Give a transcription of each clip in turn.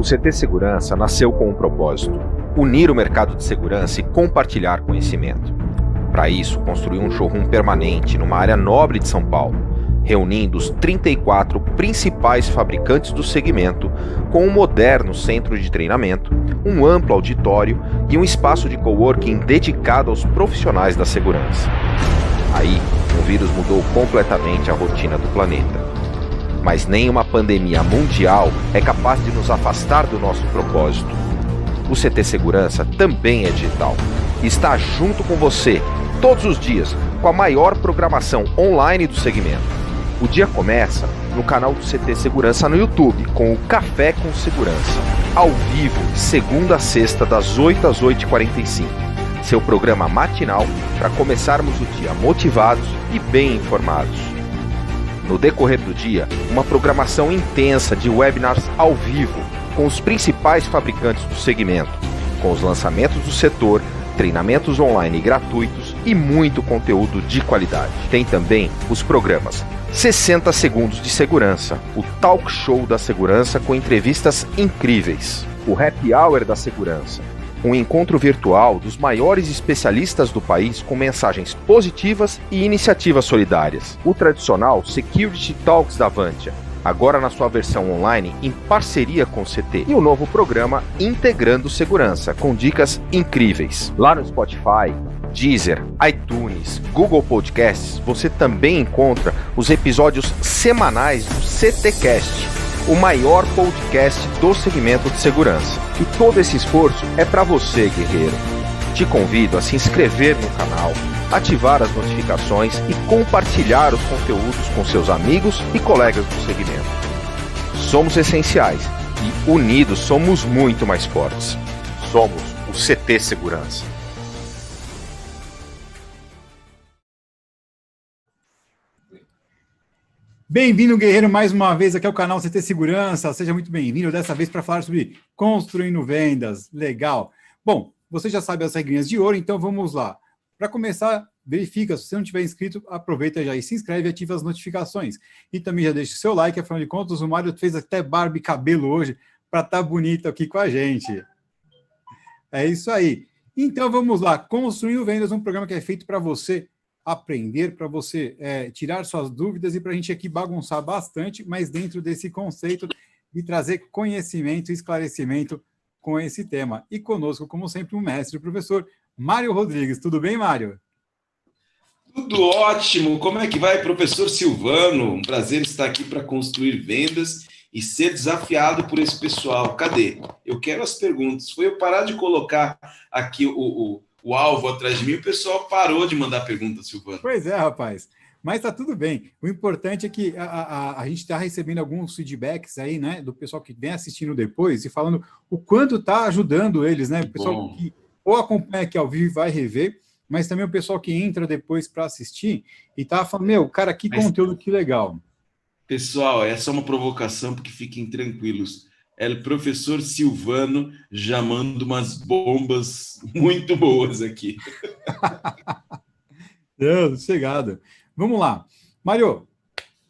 CT Segurança nasceu com um propósito: unir o mercado de segurança e compartilhar conhecimento. Para isso, construiu um showroom permanente numa área nobre de São Paulo, reunindo os 34 principais fabricantes do segmento, com um moderno centro de treinamento, um amplo auditório e um espaço de coworking dedicado aos profissionais da segurança. Aí, o vírus mudou completamente a rotina do planeta. Mas nem uma pandemia mundial é capaz de nos afastar do nosso propósito. O CT Segurança também é digital e está junto com você, todos os dias, com a maior programação online do segmento. O dia começa no canal do CT Segurança no YouTube, com o Café com Segurança, ao vivo, segunda a sexta, das 8 às 8h45. Seu programa matinal para começarmos o dia motivados e bem informados. No decorrer do dia, uma programação intensa de webinars ao vivo, com os principais fabricantes do segmento, com os lançamentos do setor, treinamentos online gratuitos e muito conteúdo de qualidade. Tem também os programas 60 Segundos de Segurança, o Talk Show da Segurança com entrevistas incríveis, o Happy Hour da Segurança, um encontro virtual dos maiores especialistas do país com mensagens positivas e iniciativas solidárias, o tradicional Security Talks da Avantia, agora na sua versão online em parceria com o CT, e o novo programa Integrando Segurança, com dicas incríveis. Lá no Spotify, Deezer, iTunes, Google Podcasts, você também encontra os episódios semanais do CTcast, o maior podcast do segmento de segurança. E todo esse esforço é para você, guerreiro. Te convido a se inscrever no canal, ativar as notificações e compartilhar os conteúdos com seus amigos e colegas do segmento. Somos essenciais e unidos somos muito mais fortes. Somos o CT Segurança. Bem-vindo, guerreiro, mais uma vez aqui ao canal CT Segurança. Seja muito bem-vindo, dessa vez para falar sobre construindo vendas. Legal. Bom, você já sabe as regrinhas de ouro, então vamos lá. Para começar, verifica, se você não tiver inscrito, aproveita já e se inscreve e ativa as notificações. E também já deixa o seu like, afinal de contas, o Mário fez até barba e cabelo hoje para estar bonito aqui com a gente. É isso aí. Então vamos lá, Construindo Vendas, um programa que é feito para você aprender, para você tirar suas dúvidas e para a gente aqui bagunçar bastante, mas dentro desse conceito de trazer conhecimento e esclarecimento com esse tema. E conosco, como sempre, o mestre, o professor Mário Rodrigues. Tudo bem, Mário? Tudo ótimo. Como é que vai, professor Silvano? Um prazer estar aqui para construir vendas e ser desafiado por esse pessoal. Cadê? Eu quero as perguntas. Foi eu parar de colocar aqui o alvo atrás de mim, o pessoal parou de mandar perguntas, Silvano. Pois é, rapaz. Mas tá tudo bem. O importante é que a gente está recebendo alguns feedbacks aí, né, do pessoal que vem assistindo depois e falando o quanto está ajudando eles, né? O pessoal que ou acompanha aqui ao vivo e vai rever, mas também o pessoal que entra depois para assistir e tá falando, meu, cara, que conteúdo, que legal. Pessoal, essa é uma provocação, porque fiquem tranquilos. É o professor Silvano já manda umas bombas muito boas aqui. Chegada. Vamos lá. Mário,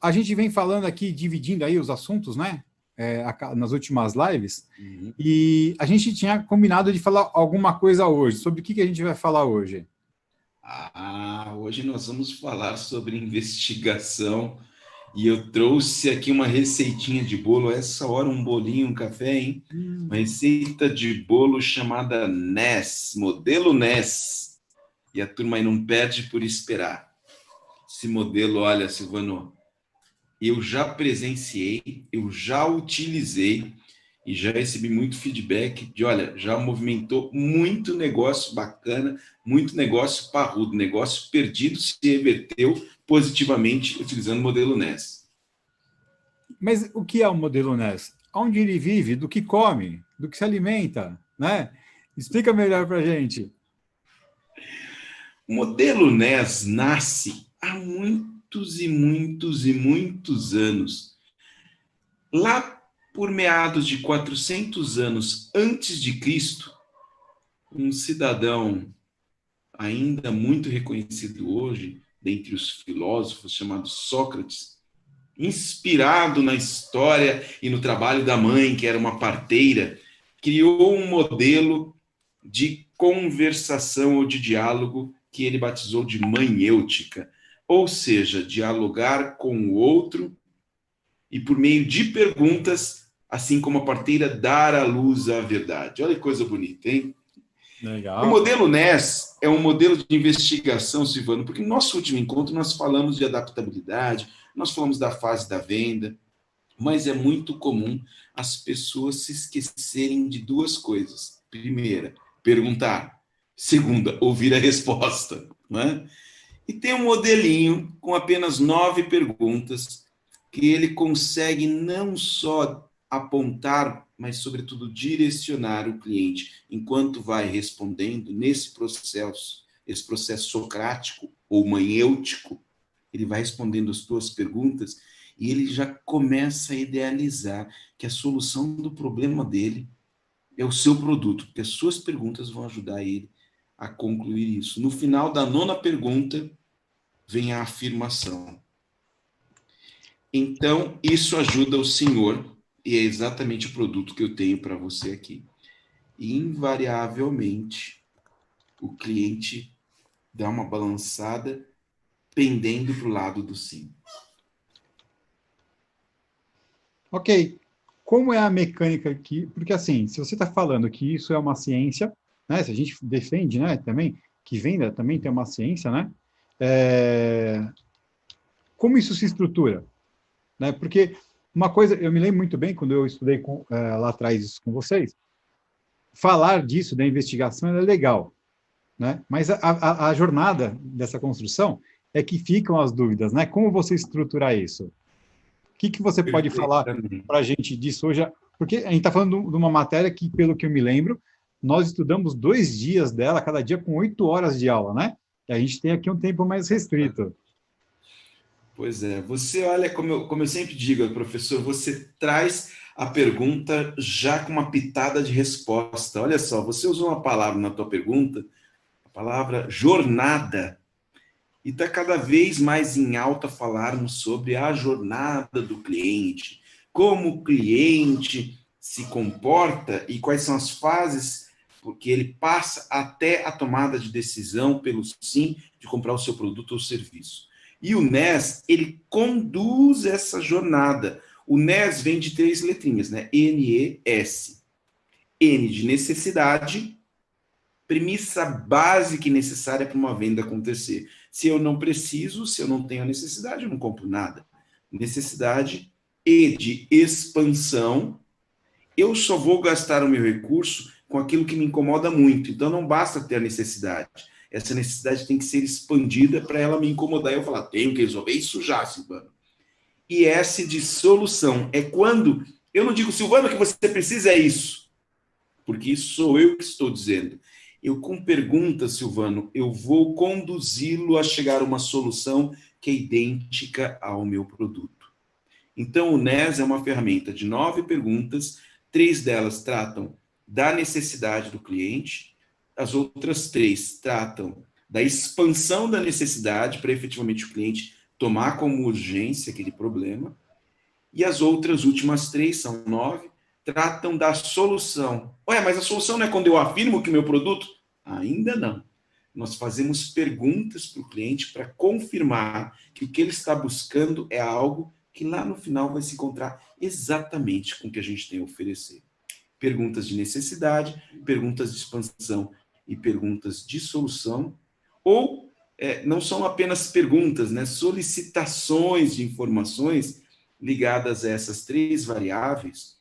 a gente vem falando aqui, dividindo aí os assuntos, né? Nas últimas lives. Uhum. E a gente tinha combinado de falar alguma coisa hoje. Sobre o que a gente vai falar hoje? Hoje nós vamos falar sobre investigação. E eu trouxe aqui uma receitinha de bolo, essa hora um bolinho, um café, hein? Uma receita de bolo chamada NES, modelo NES. E a turma aí não perde por esperar. Esse modelo, olha, Silvano, eu já presenciei, eu já utilizei e já recebi muito feedback de, olha, já movimentou muito negócio bacana, muito negócio parrudo, negócio perdido se reverteu positivamente utilizando o modelo NES. Mas o que é o modelo NES? Onde ele vive, do que come, do que se alimenta, né? Explica melhor para a gente. O modelo NES nasce há muitos e muitos e muitos anos. Lá por meados de 400 anos antes de Cristo, um cidadão ainda muito reconhecido hoje, dentre os filósofos, chamado Sócrates, inspirado na história e no trabalho da mãe, que era uma parteira, criou um modelo de conversação ou de diálogo que ele batizou de mãêutica, ou seja, dialogar com o outro e por meio de perguntas, assim como a parteira dar à luz à verdade. Olha que coisa bonita, hein? Legal. O modelo NES é um modelo de investigação, Silvano, porque no nosso último encontro nós falamos de adaptabilidade, nós falamos da fase da venda, mas é muito comum as pessoas se esquecerem de duas coisas. Primeira, perguntar. Segunda, ouvir a resposta. Não é? E tem um modelinho com apenas 9 perguntas que ele consegue não só apontar, mas, sobretudo, direcionar o cliente enquanto vai respondendo nesse processo, esse processo socrático ou mãêutico, ele vai respondendo as tuas perguntas e ele já começa a idealizar que a solução do problema dele é o seu produto, porque as suas perguntas vão ajudar ele a concluir isso. No final da 9ª pergunta, vem a afirmação. Então, isso ajuda o senhor, e é exatamente o produto que eu tenho para você aqui. Invariavelmente, o cliente dá uma balançada pendendo para o lado do sim. Ok. Como é a mecânica aqui? Porque, assim, se você está falando que isso é uma ciência, né? Se a gente defende, né, também, que venda também tem uma ciência, né? Como isso se estrutura? Né? Porque uma coisa, eu me lembro muito bem, quando eu estudei lá atrás isso com vocês, falar disso, da investigação, é legal, né? Mas a jornada dessa construção é que ficam as dúvidas, né? Como você estruturar isso? O que você pode falar para a gente disso hoje? Porque a gente está falando de uma matéria que, pelo que eu me lembro, nós estudamos 2 dias dela, cada dia com 8 horas de aula, né? E a gente tem aqui um tempo mais restrito. Pois é, você olha, como eu sempre digo, professor, você traz a pergunta já com uma pitada de resposta. Olha só, você usou uma palavra na tua pergunta, a palavra jornada, e está cada vez mais em alta falarmos sobre a jornada do cliente, como o cliente se comporta e quais são as fases porque ele passa até a tomada de decisão pelo sim de comprar o seu produto ou serviço. E o NES, ele conduz essa jornada. O NES vem de 3 letrinhas, né? N-E-S. N de necessidade, premissa básica e necessária para uma venda acontecer. Se eu não preciso, se eu não tenho a necessidade, eu não compro nada. Necessidade. E de expansão, eu só vou gastar o meu recurso com aquilo que me incomoda muito. Então não basta ter a necessidade. Essa necessidade tem que ser expandida para ela me incomodar. Eu falar, tenho que resolver isso já, Silvano. E S de solução. É quando eu não digo, Silvano, o que você precisa é isso. Porque isso sou eu que estou dizendo. Eu, com perguntas, Silvano, eu vou conduzi-lo a chegar a uma solução que é idêntica ao meu produto. Então, o NES é uma ferramenta de 9 perguntas, 3 delas tratam da necessidade do cliente, as outras 3 tratam da expansão da necessidade para efetivamente o cliente tomar como urgência aquele problema, e as outras últimas 3, são 9, tratam da solução. Ué, mas a solução não é quando eu afirmo que o meu produto? Ainda não. Nós fazemos perguntas para o cliente para confirmar que o que ele está buscando é algo que lá no final vai se encontrar exatamente com o que a gente tem a oferecer. Perguntas de necessidade, perguntas de expansão e perguntas de solução, ou não são apenas perguntas, né? Solicitações de informações ligadas a essas 3 variáveis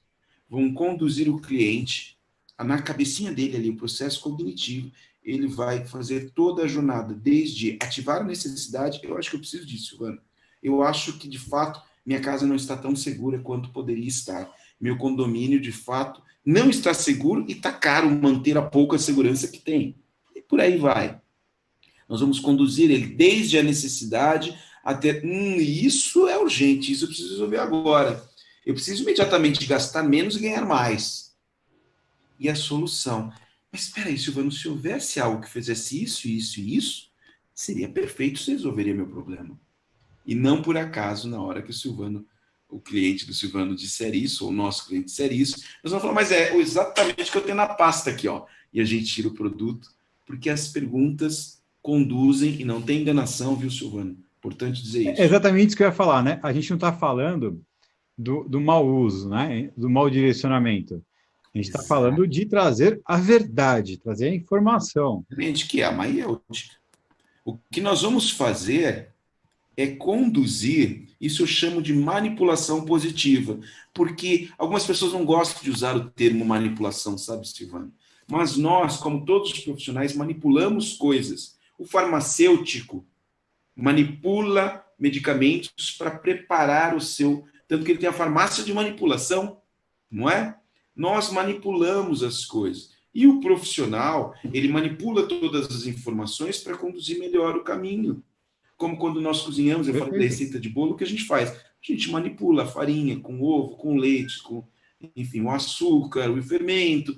vão conduzir o cliente na cabecinha dele ali, o processo cognitivo, ele vai fazer toda a jornada, desde ativar a necessidade, eu acho que eu preciso disso, Silvana. Eu acho que, de fato, minha casa não está tão segura quanto poderia estar. Meu condomínio, de fato, não está seguro e está caro manter a pouca segurança que tem. E por aí vai. Nós vamos conduzir ele desde a necessidade até, isso é urgente, isso eu preciso resolver agora. Eu preciso imediatamente gastar menos e ganhar mais. E a solução. Mas espera aí, Silvano, se houvesse algo que fizesse isso, isso e isso, seria perfeito, você resolveria meu problema. E não por acaso, na hora que o cliente do Silvano disser isso, ou o nosso cliente disser isso, nós vamos falar, mas é exatamente o que eu tenho na pasta aqui, ó. E a gente tira o produto, porque as perguntas conduzem, e não tem enganação, viu, Silvano? Importante dizer isso. É exatamente isso que eu ia falar, né? A gente não está falando do mau uso, né? Do mau direcionamento. A gente está falando de trazer a verdade, trazer a informação. Exatamente, que é a maiêutica. O que nós vamos fazer é conduzir, isso eu chamo de manipulação positiva, porque algumas pessoas não gostam de usar o termo manipulação, sabe, Silvano? Mas nós, como todos os profissionais, manipulamos coisas. O farmacêutico manipula medicamentos para preparar o seu... Tanto que ele tem a farmácia de manipulação, não é? Nós manipulamos as coisas. E o profissional, ele manipula todas as informações para conduzir melhor o caminho. Como quando nós cozinhamos, eu falei da receita de bolo, o que a gente faz? A gente manipula a farinha com ovo, com leite, com, enfim, o açúcar, o fermento,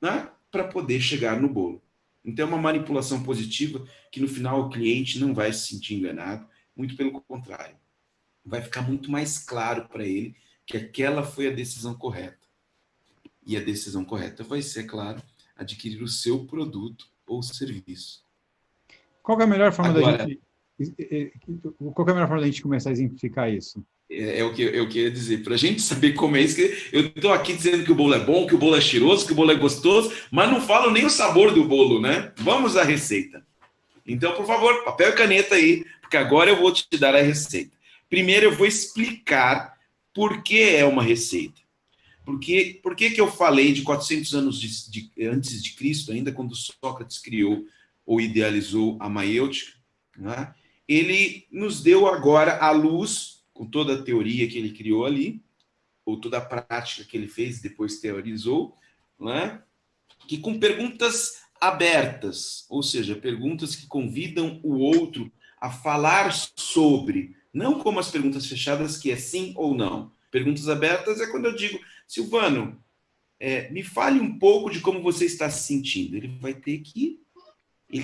né? Para poder chegar no bolo. Então é uma manipulação positiva que no final o cliente não vai se sentir enganado, muito pelo contrário. Vai ficar muito mais claro para ele que aquela foi a decisão correta. E a decisão correta vai ser, claro, adquirir o seu produto ou serviço. Qual é a melhor forma da gente começar a exemplificar isso? É o que eu queria dizer. Para a gente saber como é isso, eu estou aqui dizendo que o bolo é bom, que o bolo é cheiroso, que o bolo é gostoso, mas não falo nem o sabor do bolo, né? Vamos à receita. Então, por favor, papel e caneta aí, porque agora eu vou te dar a receita. Primeiro, eu vou explicar por que é uma receita. Por que eu falei de 400 anos antes de Cristo, ainda quando Sócrates criou ou idealizou a maiêutica, né? Ele nos deu agora a luz, com toda a teoria que ele criou ali, ou toda a prática que ele fez, depois teorizou, né? Que com perguntas abertas, ou seja, perguntas que convidam o outro a falar sobre, não como as perguntas fechadas, que é sim ou não. Perguntas abertas é quando eu digo, Silvano, me fale um pouco de como você está se sentindo. Ele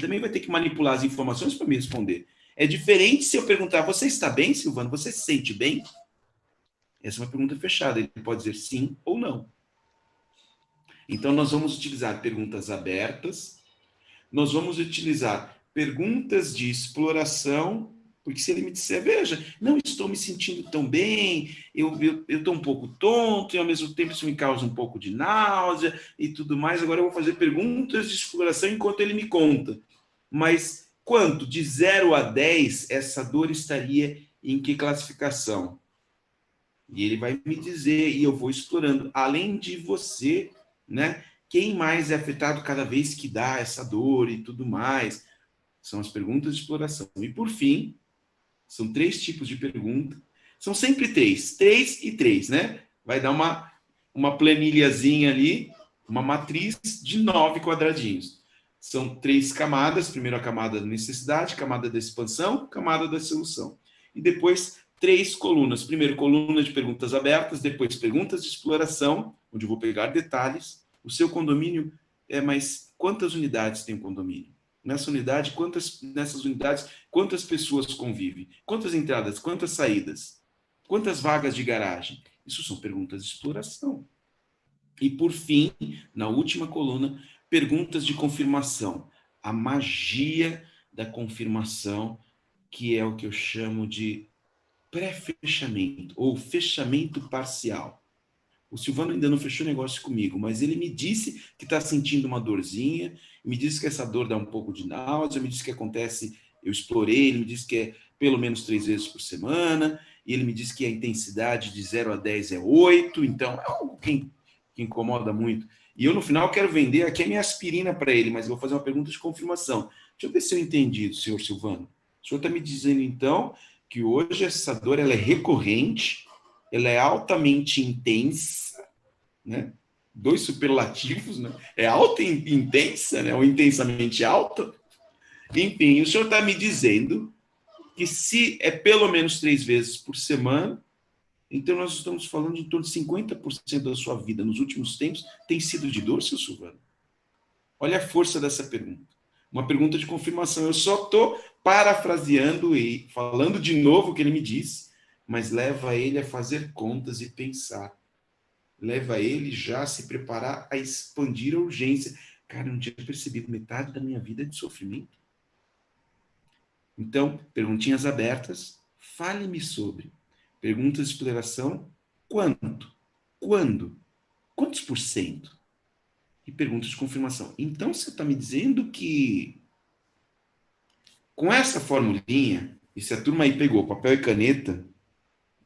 também vai ter que manipular as informações para me responder. É diferente se eu perguntar, você está bem, Silvano? Você se sente bem? Essa é uma pergunta fechada. Ele pode dizer sim ou não. Então, nós vamos utilizar perguntas abertas, nós vamos utilizar perguntas de exploração, porque se ele me disser, veja, não estou me sentindo tão bem, eu estou um pouco tonto, e ao mesmo tempo isso me causa um pouco de náusea e tudo mais, agora eu vou fazer perguntas de exploração enquanto ele me conta. Mas quanto? De 0 a 10, essa dor estaria em que classificação? E ele vai me dizer, e eu vou explorando. Além de você, né? Quem mais é afetado cada vez que dá essa dor e tudo mais? São as perguntas de exploração. E, por fim, são 3 tipos de pergunta. São sempre 3. 3 e 3, né? Vai dar uma planilhazinha ali, uma matriz de 9 quadradinhos. São 3 camadas. Primeiro a camada da necessidade, camada da expansão, camada da solução. E depois 3 colunas. Primeiro, coluna de perguntas abertas, depois perguntas de exploração, onde eu vou pegar detalhes. O seu condomínio mas quantas unidades tem o condomínio? Nessas unidades, quantas pessoas convivem? Quantas entradas, quantas saídas? Quantas vagas de garagem? Isso são perguntas de exploração. E, por fim, na última coluna, perguntas de confirmação. A magia da confirmação, que é o que eu chamo de pré-fechamento ou fechamento parcial. O Silvano ainda não fechou negócio comigo, mas ele me disse que está sentindo uma dorzinha, me disse que essa dor dá um pouco de náusea, me disse que acontece, eu explorei, ele me disse que é pelo menos 3 vezes por semana, e ele me disse que a intensidade de 0 a 10 é 8, então é algo que incomoda muito. E eu, no final, quero vender aqui a minha aspirina para ele, mas eu vou fazer uma pergunta de confirmação. Deixa eu ver se eu entendi, senhor Silvano. O senhor está me dizendo, então, que hoje essa dor ela é recorrente, ela é altamente intensa, né? 2 superlativos, né? É alta e intensa, né? Ou intensamente alta. Enfim, o senhor está me dizendo que se é pelo menos 3 vezes por semana, então nós estamos falando de em torno de 50% da sua vida nos últimos tempos tem sido de dor, seu Silvano? Olha a força dessa pergunta. Uma pergunta de confirmação. Eu só estou parafraseando e falando de novo o que ele me disse, mas leva ele a fazer contas e pensar. Leva ele já a se preparar a expandir a urgência. Cara, eu não tinha percebido, metade da minha vida é de sofrimento. Então, perguntinhas abertas, fale-me sobre. Perguntas de exploração, quanto? Quando? Quantos por cento? E perguntas de confirmação. Então, você está me dizendo que com essa formulinha, e se a turma aí pegou papel e caneta,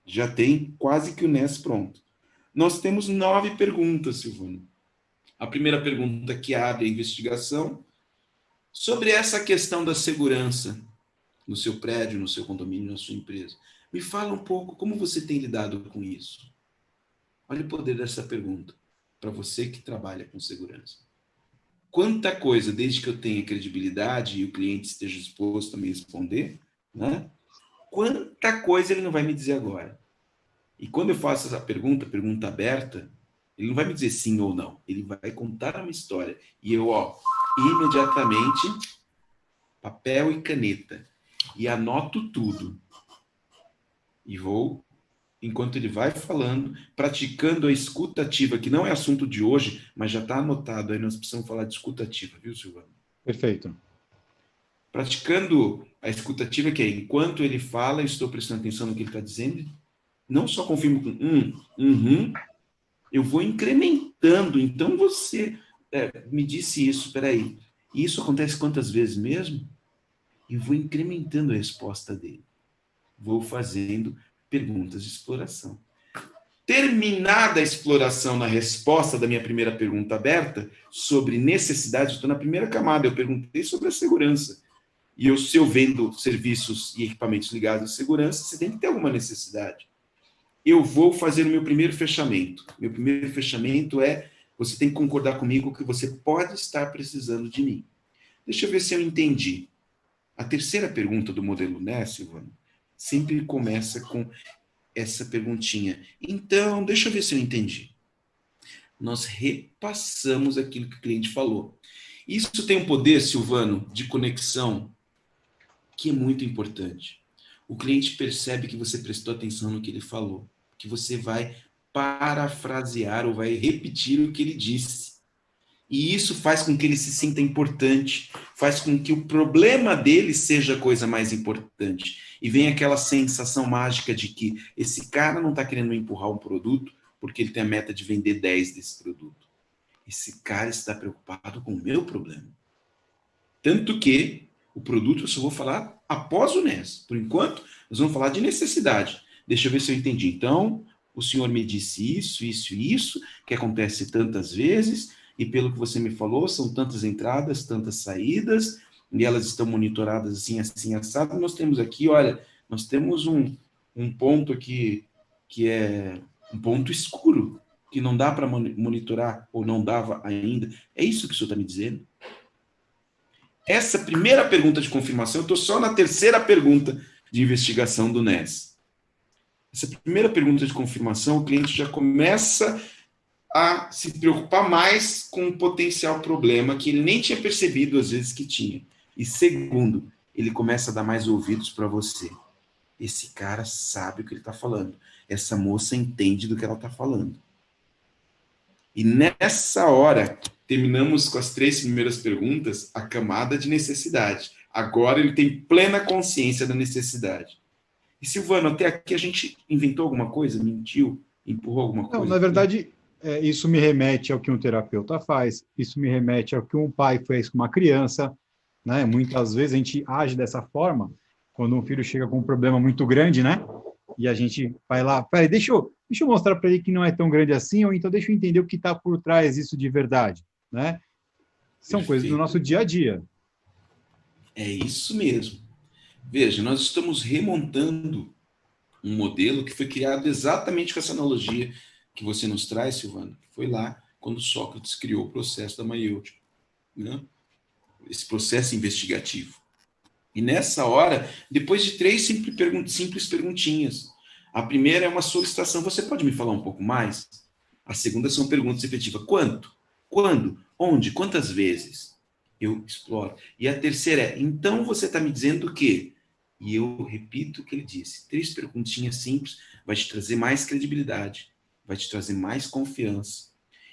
já tem quase que o NES pronto. Nós temos 9 perguntas, Silvano. A primeira pergunta que abre a investigação sobre essa questão da segurança no seu prédio, no seu condomínio, na sua empresa. Me fala um pouco como você tem lidado com isso. Olha o poder dessa pergunta para você que trabalha com segurança. Quanta coisa, desde que eu tenha credibilidade e o cliente esteja disposto a me responder, né? Quanta coisa ele não vai me dizer agora. E quando eu faço essa pergunta aberta, ele não vai me dizer sim ou não. Ele vai contar uma história. E eu, imediatamente, papel e caneta. E anoto tudo. E vou, enquanto ele vai falando, praticando a escuta ativa, que não é assunto de hoje, mas já está anotado. Aí nós precisamos falar de escuta ativa, viu, Silvano? Perfeito. Praticando a escuta ativa, que é enquanto ele fala, eu estou prestando atenção no que ele está dizendo, não só confirmo com eu vou incrementando. Então você me disse isso, peraí, e isso acontece quantas vezes mesmo? E vou incrementando a resposta dele. Vou fazendo perguntas de exploração. Terminada a exploração na resposta da minha primeira pergunta aberta, sobre necessidade, estou na primeira camada, eu perguntei sobre a segurança. E se eu vendo serviços e equipamentos ligados à segurança, você tem que ter alguma necessidade. Eu vou fazer o meu primeiro fechamento. Meu primeiro fechamento é, você tem que concordar comigo que você pode estar precisando de mim. Deixa eu ver se eu entendi. A terceira pergunta do modelo NES, Silvano, sempre começa com essa perguntinha. Então, deixa eu ver se eu entendi. Nós repassamos aquilo que o cliente falou. Isso tem um poder, Silvano, de conexão, que é muito importante. O cliente percebe que você prestou atenção no que ele falou, que você vai parafrasear ou vai repetir o que ele disse. E isso faz com que ele se sinta importante, faz com que o problema dele seja a coisa mais importante. E vem aquela sensação mágica de que esse cara não está querendo empurrar um produto porque ele tem a meta de vender 10 desse produto. Esse cara está preocupado com o meu problema. Tanto que o produto eu só vou falar após o NES. Por enquanto, nós vamos falar de necessidade. Deixa eu ver se eu entendi. Então, o senhor me disse isso, isso e isso, que acontece tantas vezes, e pelo que você me falou, são tantas entradas, tantas saídas, e elas estão monitoradas assim, assim, assado. Nós temos aqui, olha, nós temos um ponto aqui que é um ponto escuro, que não dá para monitorar, ou não dava ainda. É isso que o senhor está me dizendo? Essa primeira pergunta de confirmação, eu estou só na terceira pergunta de investigação do NES. Essa primeira pergunta de confirmação, o cliente já começa a se preocupar mais com o potencial problema que ele nem tinha percebido às vezes que tinha. E segundo, ele começa a dar mais ouvidos para você. Esse cara sabe o que ele está falando. Essa moça entende do que ela está falando. E nessa hora, terminamos com as 3 primeiras perguntas, a camada de necessidade. Agora ele tem plena consciência da necessidade. E Silvano, até aqui a gente inventou alguma coisa? Mentiu? Empurrou alguma coisa? Não, na verdade, isso me remete ao que um terapeuta faz, isso me remete ao que um pai fez com uma criança, né? Muitas vezes a gente age dessa forma, quando um filho chega com um problema muito grande, né? E a gente vai lá, peraí, deixa eu mostrar para ele que não é tão grande assim, ou então deixa eu entender o que está por trás disso de verdade, né? São Perfeito. coisas do nosso dia a dia. É isso mesmo. Veja, nós estamos remontando um modelo que foi criado exatamente com essa analogia que você nos traz, Silvana. Foi lá quando Sócrates criou o processo da maiêutica, né? Esse processo investigativo. E nessa hora, depois de 3 simples perguntinhas, a primeira é uma solicitação. Você pode me falar um pouco mais? A segunda são perguntas efetivas. Quanto? Quando? Onde? Quantas vezes? eu exploro. E a terceira é, então você está me dizendo que, e eu repito o que ele disse, 3 perguntinhas simples vai te trazer mais credibilidade, vai te trazer mais confiança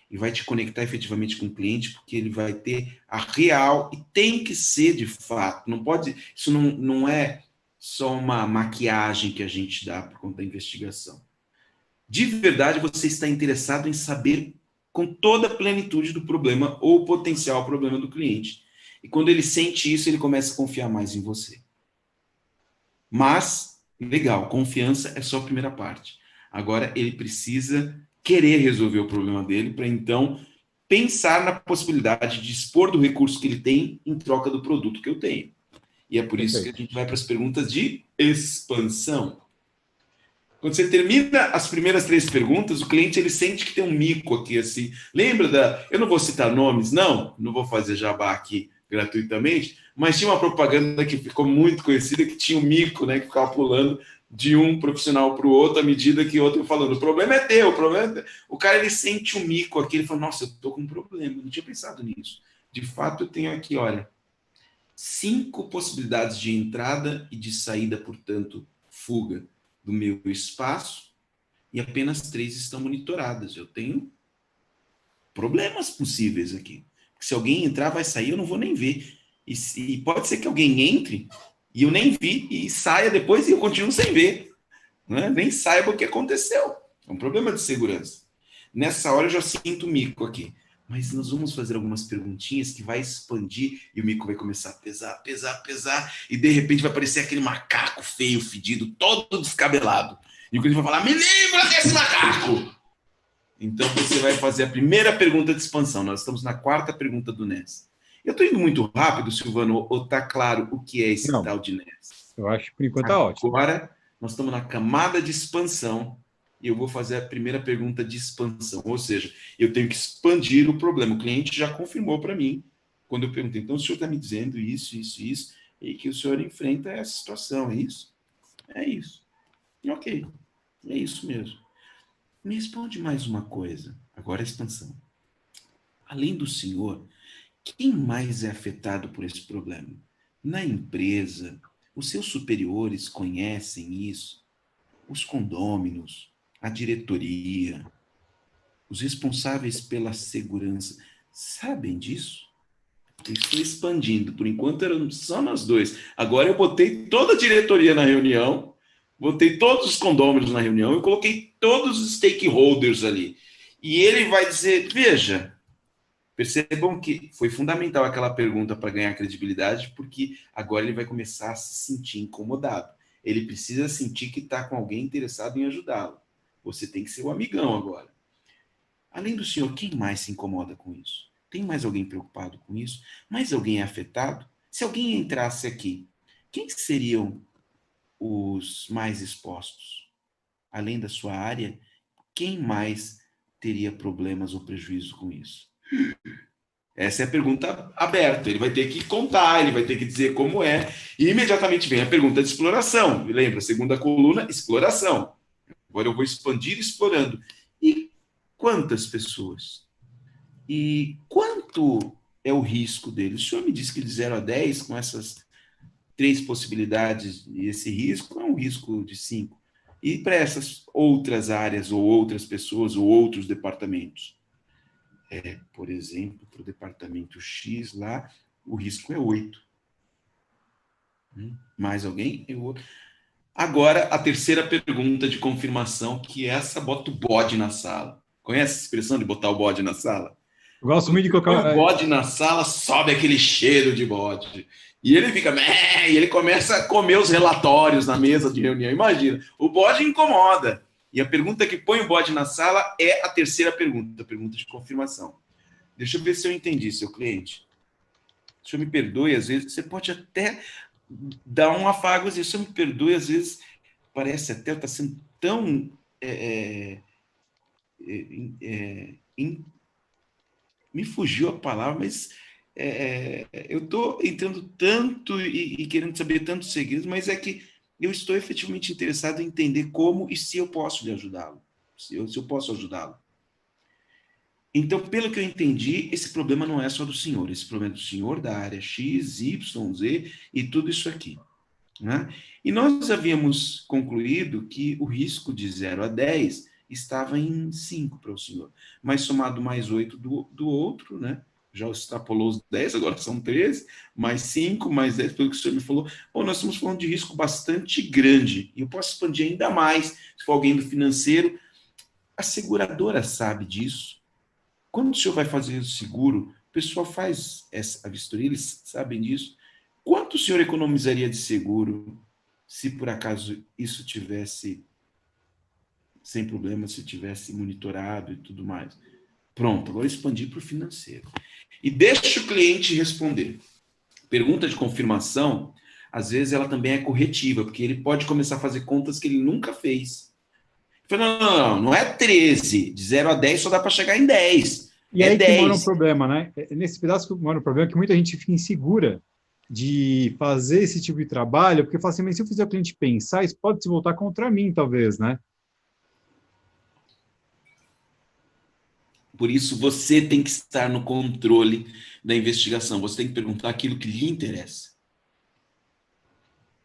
e vai te conectar efetivamente com o cliente, porque ele vai ter a real, e tem que ser de fato, não pode, isso não é só uma maquiagem que a gente dá por conta da investigação. De verdade, você está interessado em saber com toda a plenitude do problema ou potencial problema do cliente. E quando ele sente isso, ele começa a confiar mais em você. Mas, legal, confiança é só a primeira parte. Agora, ele precisa querer resolver o problema dele para, então, pensar na possibilidade de dispor do recurso que ele tem em troca do produto que eu tenho. E é por isso que a gente vai para as perguntas de expansão. Quando você termina as primeiras 3 perguntas, o cliente ele sente que tem um mico aqui, assim. Lembra da... Eu não vou citar nomes, não vou fazer jabá aqui gratuitamente, mas tinha uma propaganda que ficou muito conhecida, que tinha um mico, né, que ficava pulando de um profissional para o outro à medida que o outro ia falando. O problema é teu, o problema é teu. O cara, ele sente um mico aqui, ele fala, nossa, eu estou com um problema, eu não tinha pensado nisso. De fato, eu tenho aqui, olha, 5 possibilidades de entrada e de saída, portanto, fuga do meu espaço, e apenas 3 estão monitoradas. Eu tenho problemas possíveis aqui. Se alguém entrar, vai sair, eu não vou nem ver. E pode ser que alguém entre e eu nem vi e saia depois e eu continuo sem ver. Né? Nem saiba o que aconteceu. É um problema de segurança. Nessa hora eu já sinto o mico aqui. Mas nós vamos fazer algumas perguntinhas que vai expandir e o mico vai começar a pesar, pesar, pesar, e de repente vai aparecer aquele macaco feio, fedido, todo descabelado. E o cliente vai falar, me livra desse macaco! Então você vai fazer a primeira pergunta de expansão. Nós estamos na 4ª pergunta do NES. Eu estou indo muito rápido, Silvano, ou está claro o que é esse tal de NES? Eu acho que por enquanto está ótimo. Agora nós estamos na camada de expansão e eu vou fazer a primeira pergunta de expansão. Ou seja, eu tenho que expandir o problema. O cliente já confirmou para mim, quando eu perguntei, então o senhor está me dizendo isso, e que o senhor enfrenta essa situação, é isso? É isso. Ok, é isso mesmo. Me responde mais uma coisa, agora a expansão. Além do senhor, quem mais é afetado por esse problema? Na empresa, os seus superiores conhecem isso? Os condôminos, a diretoria, os responsáveis pela segurança, sabem disso? Eu estou expandindo, por enquanto eram só nós 2. Agora eu botei toda a diretoria na reunião, botei todos os condôminos na reunião, eu coloquei todos os stakeholders ali. E ele vai dizer, veja, percebam que foi fundamental aquela pergunta para ganhar credibilidade, porque agora ele vai começar a se sentir incomodado. Ele precisa sentir que está com alguém interessado em ajudá-lo. Você tem que ser o amigão agora. Além do senhor, quem mais se incomoda com isso? Tem mais alguém preocupado com isso? Mais alguém é afetado? Se alguém entrasse aqui, quem seriam os mais expostos? Além da sua área, quem mais teria problemas ou prejuízo com isso? Essa é a pergunta aberta. Ele vai ter que contar, ele vai ter que dizer como é. E imediatamente vem a pergunta de exploração. Lembra, segunda coluna, exploração. Agora eu vou expandir explorando. E quantas pessoas? E quanto é o risco dele? O senhor me disse que de 0 a 10, com essas 3 possibilidades, e esse risco é um risco de 5. E para essas outras áreas, ou outras pessoas, ou outros departamentos? Por exemplo, para o departamento X lá, o risco é 8. Mais alguém? Agora, a terceira pergunta de confirmação, que essa bota o bode na sala. Conhece a expressão de botar o bode na sala? Eu gosto muito de colocar... O bode na sala, sobe aquele cheiro de bode. E ele fica... E ele começa a comer os relatórios na mesa de reunião. Imagina, o bode incomoda. E a pergunta que põe o bode na sala é a terceira pergunta, a pergunta de confirmação. Deixa eu ver se eu entendi, seu cliente. O senhor me perdoe, às vezes, você pode até dar um afago, às vezes, o senhor me perdoe, às vezes, parece até está sendo tão... me fugiu a palavra, mas eu estou entrando tanto e querendo saber tantos segredos, mas é que eu estou efetivamente interessado em entender como e se eu posso lhe ajudá-lo, se eu posso ajudá-lo. Então, pelo que eu entendi, esse problema não é só do senhor, esse problema é do senhor da área X, Y, Z e tudo isso aqui. Né? E nós havíamos concluído que o risco de 0 a 10 estava em 5 para o senhor, mas somado mais 8 do outro, né? Já extrapolou os 10, agora são 13, mais 5, mais 10, pelo que o senhor me falou. Bom, nós estamos falando de risco bastante grande, e eu posso expandir ainda mais, se for alguém do financeiro. A seguradora sabe disso. Quando o senhor vai fazer o seguro, o pessoal faz a vistoria, eles sabem disso. Quanto o senhor economizaria de seguro se por acaso isso tivesse sem problema, se tivesse monitorado e tudo mais? Pronto, agora expandir para o financeiro. E deixa o cliente responder. Pergunta de confirmação, às vezes ela também é corretiva, porque ele pode começar a fazer contas que ele nunca fez. Fala, não é 13, de 0 a 10 só dá para chegar em 10. E é aí 10. que mora um problema, né? Nesse pedaço que mora um problema é que muita gente fica insegura de fazer esse tipo de trabalho, porque fala assim, mas se eu fizer o cliente pensar, isso pode se voltar contra mim, talvez, né? Por isso, você tem que estar no controle da investigação. Você tem que perguntar aquilo que lhe interessa.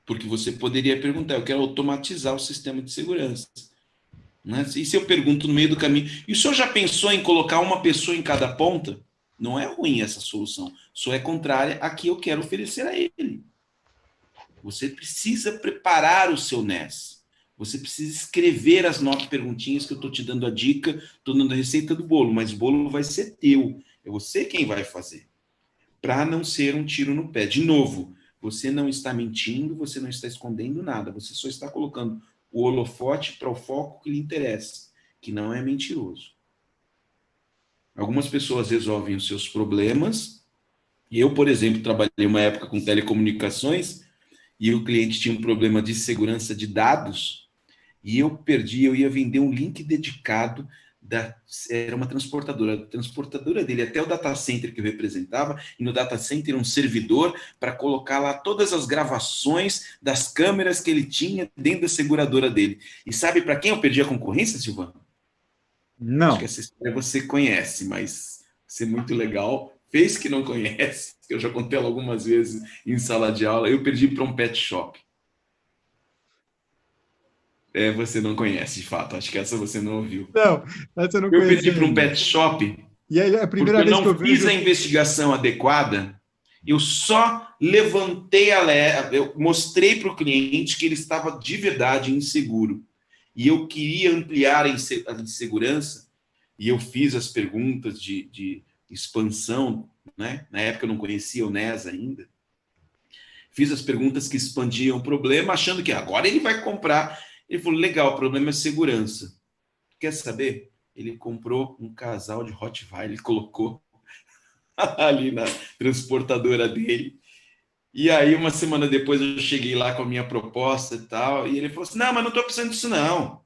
Porque você poderia perguntar, eu quero automatizar o sistema de segurança. Né? E se eu pergunto no meio do caminho, e o senhor já pensou em colocar uma pessoa em cada ponta? Não é ruim essa solução. Só é contrária à que eu quero oferecer a ele. Você precisa preparar o seu NES. Você precisa escrever as 9 perguntinhas que eu estou te dando a dica, estou dando a receita do bolo, mas o bolo vai ser teu. É você quem vai fazer. Para não ser um tiro no pé. De novo, você não está mentindo, você não está escondendo nada, você só está colocando o holofote para o foco que lhe interessa, que não é mentiroso. Algumas pessoas resolvem os seus problemas, e eu, por exemplo, trabalhei uma época com telecomunicações, e o cliente tinha um problema de segurança de dados, e eu ia vender um link dedicado, era uma transportadora, a transportadora dele, até o data center que eu representava, e no data center um servidor para colocar lá todas as gravações das câmeras que ele tinha dentro da seguradora dele. E sabe para quem eu perdi a concorrência, Silvano? Não. Acho que essa história você conhece, mas ser muito legal. Fez que não conhece, eu já contei ela algumas vezes em sala de aula. Eu perdi para um pet shop. Você não conhece, de fato. Acho que essa você não ouviu. Não, essa eu não Eu conheço perdi para um ainda. pet shop E aí, é a porque primeira eu vez que eu não fiz vejo... a investigação adequada. Eu só levantei eu mostrei para o cliente que ele estava de verdade inseguro. E eu queria ampliar a insegurança, e eu fiz as perguntas de expansão, né? Na época eu não conhecia o NES ainda. Fiz as perguntas que expandiam o problema, achando que agora ele vai comprar. Ele falou, legal, o problema é segurança. Quer saber? Ele comprou um casal de Rottweiler, ele colocou ali na transportadora dele. E aí, uma semana depois, eu cheguei lá com a minha proposta e tal, e ele falou assim, não, mas não estou precisando disso não. O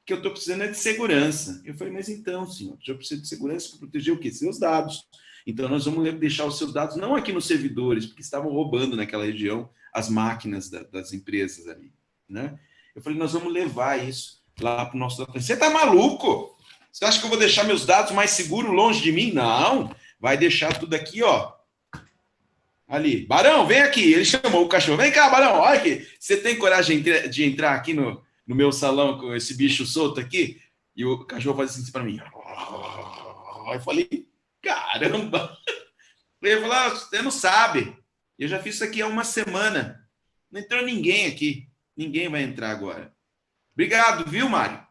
que eu estou precisando é de segurança. Eu falei, mas então, senhor, eu preciso de segurança para proteger o quê? Seus dados. Então, nós vamos deixar os seus dados não aqui nos servidores, porque estavam roubando naquela região as máquinas das empresas ali, né? Eu falei, nós vamos levar isso lá para o nosso... Você está maluco? Você acha que eu vou deixar meus dados mais seguros longe de mim? Não, vai deixar tudo aqui, ó. Ali, Barão, vem aqui. Ele chamou o cachorro. Vem cá, Barão, olha aqui. Você tem coragem de entrar aqui no meu salão com esse bicho solto aqui? E o cachorro faz assim para mim. Eu falei, caramba. Ele falou, você não sabe. Eu já fiz isso aqui há uma semana. Não entrou ninguém aqui. Ninguém vai entrar agora. Obrigado, viu, Mário?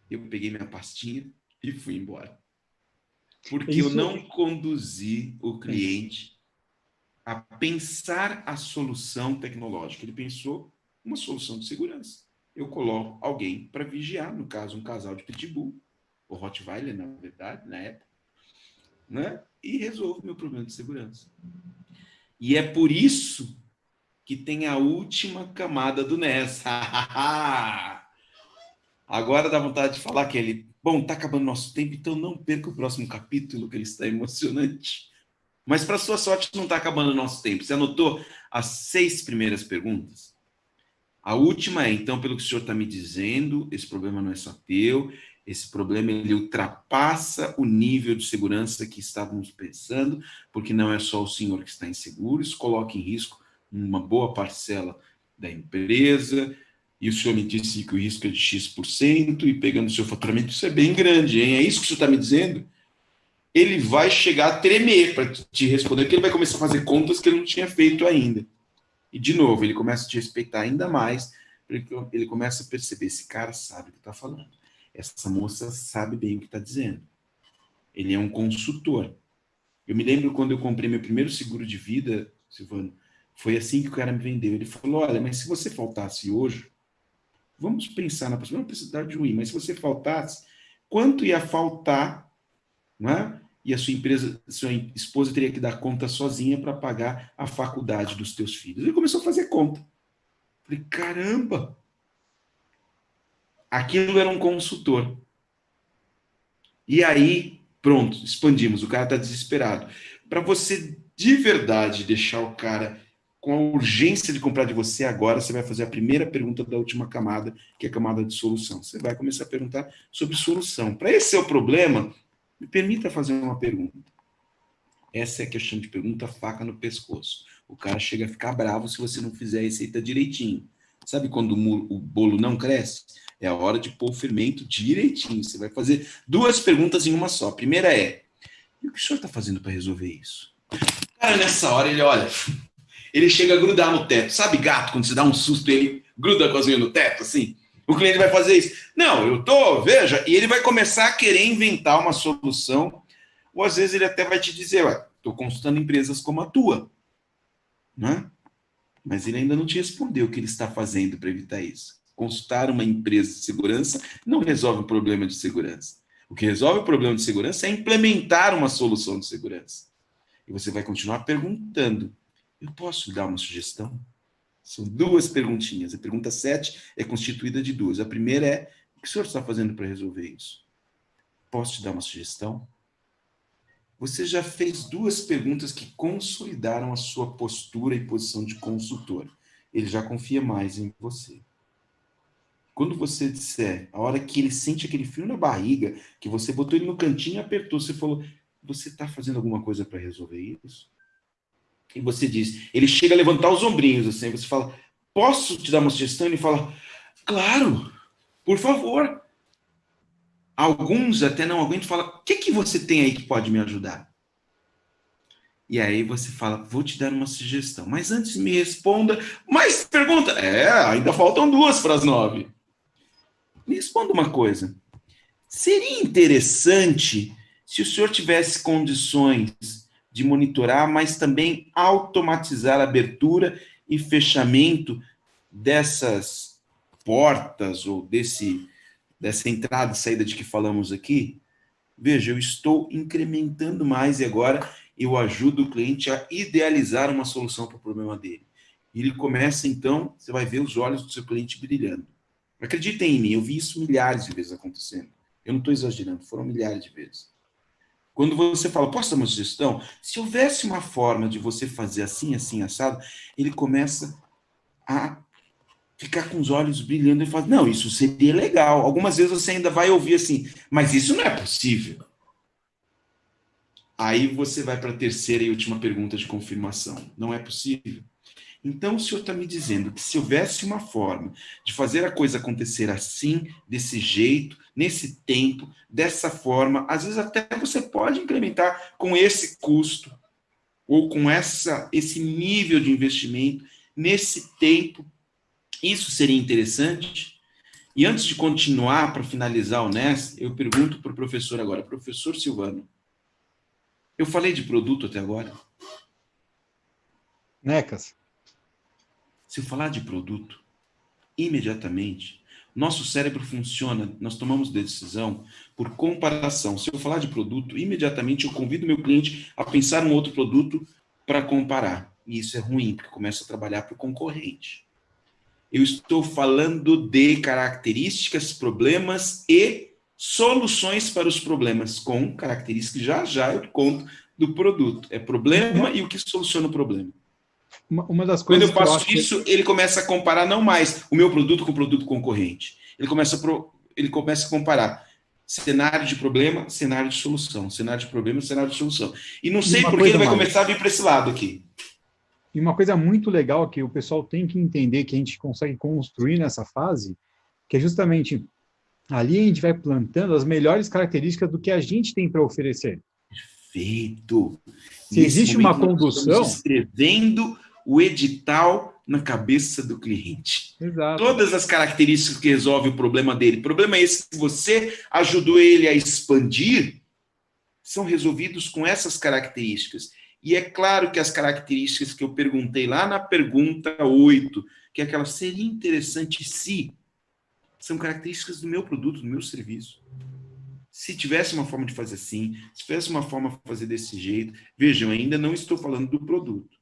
Eu peguei minha pastinha e fui embora. Porque eu não conduzi o cliente a pensar a solução tecnológica. Ele pensou uma solução de segurança. Eu coloco alguém para vigiar, no caso, um casal de pitbull, ou Rottweiler, na verdade, na época, né? E resolvo meu problema de segurança. E é por isso que tem a última camada do NES. Agora dá vontade de falar que ele... Bom, está acabando nosso tempo, então não perca o próximo capítulo, que ele está emocionante. Mas, para sua sorte, não está acabando o nosso tempo. Você anotou as 6 primeiras perguntas? A última é, então, pelo que o senhor está me dizendo, esse problema não é só teu, Esse problema ele ultrapassa o nível de segurança que estávamos pensando, porque não é só o senhor que está inseguro, isso coloca em risco uma boa parcela da empresa, e o senhor me disse que o risco é de X%, e pegando o seu faturamento, isso é bem grande, hein? É isso que o senhor está me dizendo? Ele vai chegar a tremer para te responder, porque ele vai começar a fazer contas que ele não tinha feito ainda. E, de novo, ele começa a te respeitar ainda mais, porque ele começa a perceber, esse cara sabe o que está falando. Essa moça sabe bem o que está dizendo. Ele é um consultor. Eu me lembro quando eu comprei meu primeiro seguro de vida, Silvano, foi assim que o cara me vendeu. Ele falou, olha, mas se você faltasse hoje, vamos pensar na possibilidade ruim, mas se você faltasse, quanto ia faltar, não é? E a sua esposa teria que dar conta sozinha para pagar a faculdade dos teus filhos. Ele começou a fazer conta. Falei, caramba! Aquilo era um consultor. E aí, pronto, expandimos. O cara está desesperado. Para você, de verdade, deixar o cara com a urgência de comprar de você agora, você vai fazer a primeira pergunta da última camada, que é a camada de solução. Você vai começar a perguntar sobre solução. Para esse seu problema, me permita fazer uma pergunta. Essa é a questão de pergunta faca no pescoço. O cara chega a ficar bravo se você não fizer a receita direitinho. Sabe quando o bolo não cresce? É a hora de pôr o fermento direitinho. Você vai fazer 2 perguntas em uma só. A primeira é, e o que o senhor está fazendo para resolver isso? Cara, nessa hora ele olha, ele chega a grudar no teto. Sabe gato, quando você dá um susto, ele gruda com as unhas no teto, assim? O cliente vai fazer isso. Não, veja, e ele vai começar a querer inventar uma solução, ou às vezes ele até vai te dizer, estou consultando empresas como a tua, né? Mas ele ainda não te respondeu o que ele está fazendo para evitar isso. Consultar uma empresa de segurança não resolve o problema de segurança. O que resolve o problema de segurança é implementar uma solução de segurança. E você vai continuar perguntando, eu posso dar uma sugestão? São 2 perguntinhas. A pergunta 7 é constituída de 2. A primeira é, o que o senhor está fazendo para resolver isso? Posso te dar uma sugestão? Você já fez 2 perguntas que consolidaram a sua postura e posição de consultor. Ele já confia mais em você. Quando você disser, a hora que ele sente aquele frio na barriga, que você botou ele no cantinho e apertou, você falou, você está fazendo alguma coisa para resolver isso? E você diz, ele chega a levantar os ombrinhos, assim, você fala, posso te dar uma sugestão? Ele fala, claro, por favor. Alguns até não aguentam e falam, o que você tem aí que pode me ajudar? E aí você fala, vou te dar uma sugestão. Mas antes me responda, mais pergunta. Ainda faltam 2 para as 9. Me responda uma coisa. Seria interessante se o senhor tivesse condições de monitorar, mas também automatizar a abertura e fechamento dessas portas ou dessa entrada e saída de que falamos aqui? Veja, eu estou incrementando mais e agora eu ajudo o cliente a idealizar uma solução para o problema dele. E ele começa, então, você vai ver os olhos do seu cliente brilhando. Acreditem em mim, eu vi isso milhares de vezes acontecendo. Eu não estou exagerando, foram milhares de vezes. Quando você fala, posso dar uma sugestão? Se houvesse uma forma de você fazer assim, assim, assado, ele começa a ficar com os olhos brilhando e fala, não, isso seria legal. Algumas vezes você ainda vai ouvir assim, mas isso não é possível. Aí você vai para a terceira e última pergunta de confirmação. Não é possível? Então o senhor está me dizendo que se houvesse uma forma de fazer a coisa acontecer assim, desse jeito, nesse tempo, dessa forma, às vezes até você pode implementar com esse custo ou com esse nível de investimento, nesse tempo, isso seria interessante? E antes de continuar, para finalizar o NES, eu pergunto para o professor agora, professor Silvano, eu falei de produto até agora? Necas. Se eu falar de produto, imediatamente, nosso cérebro funciona, nós tomamos decisão por comparação. Se eu falar de produto, imediatamente eu convido meu cliente a pensar um outro produto para comparar. E isso é ruim, porque começa a trabalhar para o concorrente. Eu estou falando de características, problemas e soluções para os problemas, com características, já eu conto, do produto. É problema e o que soluciona o problema. Uma das Quando coisas eu faço isso, ele começa a comparar não mais o meu produto com o produto concorrente. Ele começa a comparar cenário de problema, cenário de solução. Cenário de problema, cenário de solução. E não sei uma por que ele coisa vai mais. começar a vir para esse lado aqui. E uma coisa muito legal que o pessoal tem que entender, que a gente consegue construir nessa fase, que é justamente ali a gente vai plantando as melhores características do que a gente tem para oferecer. Feito. Se Nesse existe uma momento, nós estamos condução, escrevendo o edital na cabeça do cliente. exato, Todas as características que resolvem o problema dele. O problema é esse que você ajudou ele a expandir, são resolvidos com essas características. E é claro que as características que eu perguntei lá na pergunta 8, que é aquela seria interessante se, são características do meu produto, do meu serviço. Se tivesse uma forma de fazer assim, se tivesse uma forma de fazer desse jeito, vejam, ainda não estou falando do produto.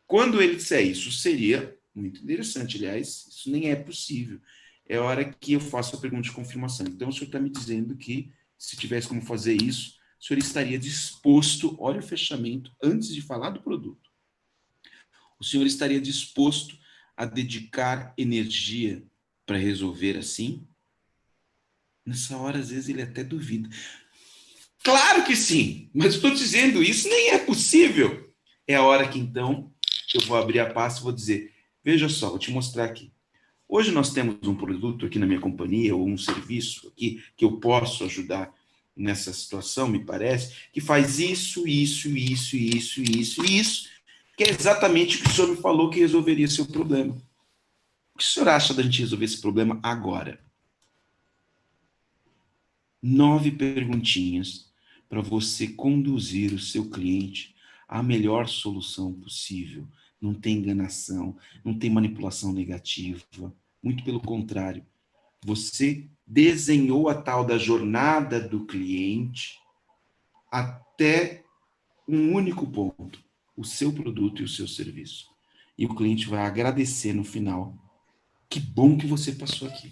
Quando ele disser isso, seria muito interessante. Aliás, isso nem é possível. É a hora que eu faço a pergunta de confirmação. Então, o senhor está me dizendo que, se tivesse como fazer isso, o senhor estaria disposto, olha o fechamento, antes de falar do produto, o senhor estaria disposto a dedicar energia para resolver assim? Nessa hora, às vezes, ele até duvida. Claro que sim, mas estou dizendo, isso nem é possível. É a hora que, então, eu vou abrir a pasta e vou dizer, veja só, vou te mostrar aqui. Hoje nós temos um produto aqui na minha companhia, ou um serviço aqui, que eu posso ajudar nessa situação, me parece, que faz isso, isso, isso, isso, isso, isso, que é exatamente o que o senhor me falou que resolveria seu problema. O que o senhor acha da gente resolver esse problema agora? 9 perguntinhas para você conduzir o seu cliente à melhor solução possível. Não tem enganação, não tem manipulação negativa. Muito pelo contrário. Você desenhou a tal da jornada do cliente até um único ponto, o seu produto e o seu serviço. E o cliente vai agradecer no final. Que bom que você passou aqui.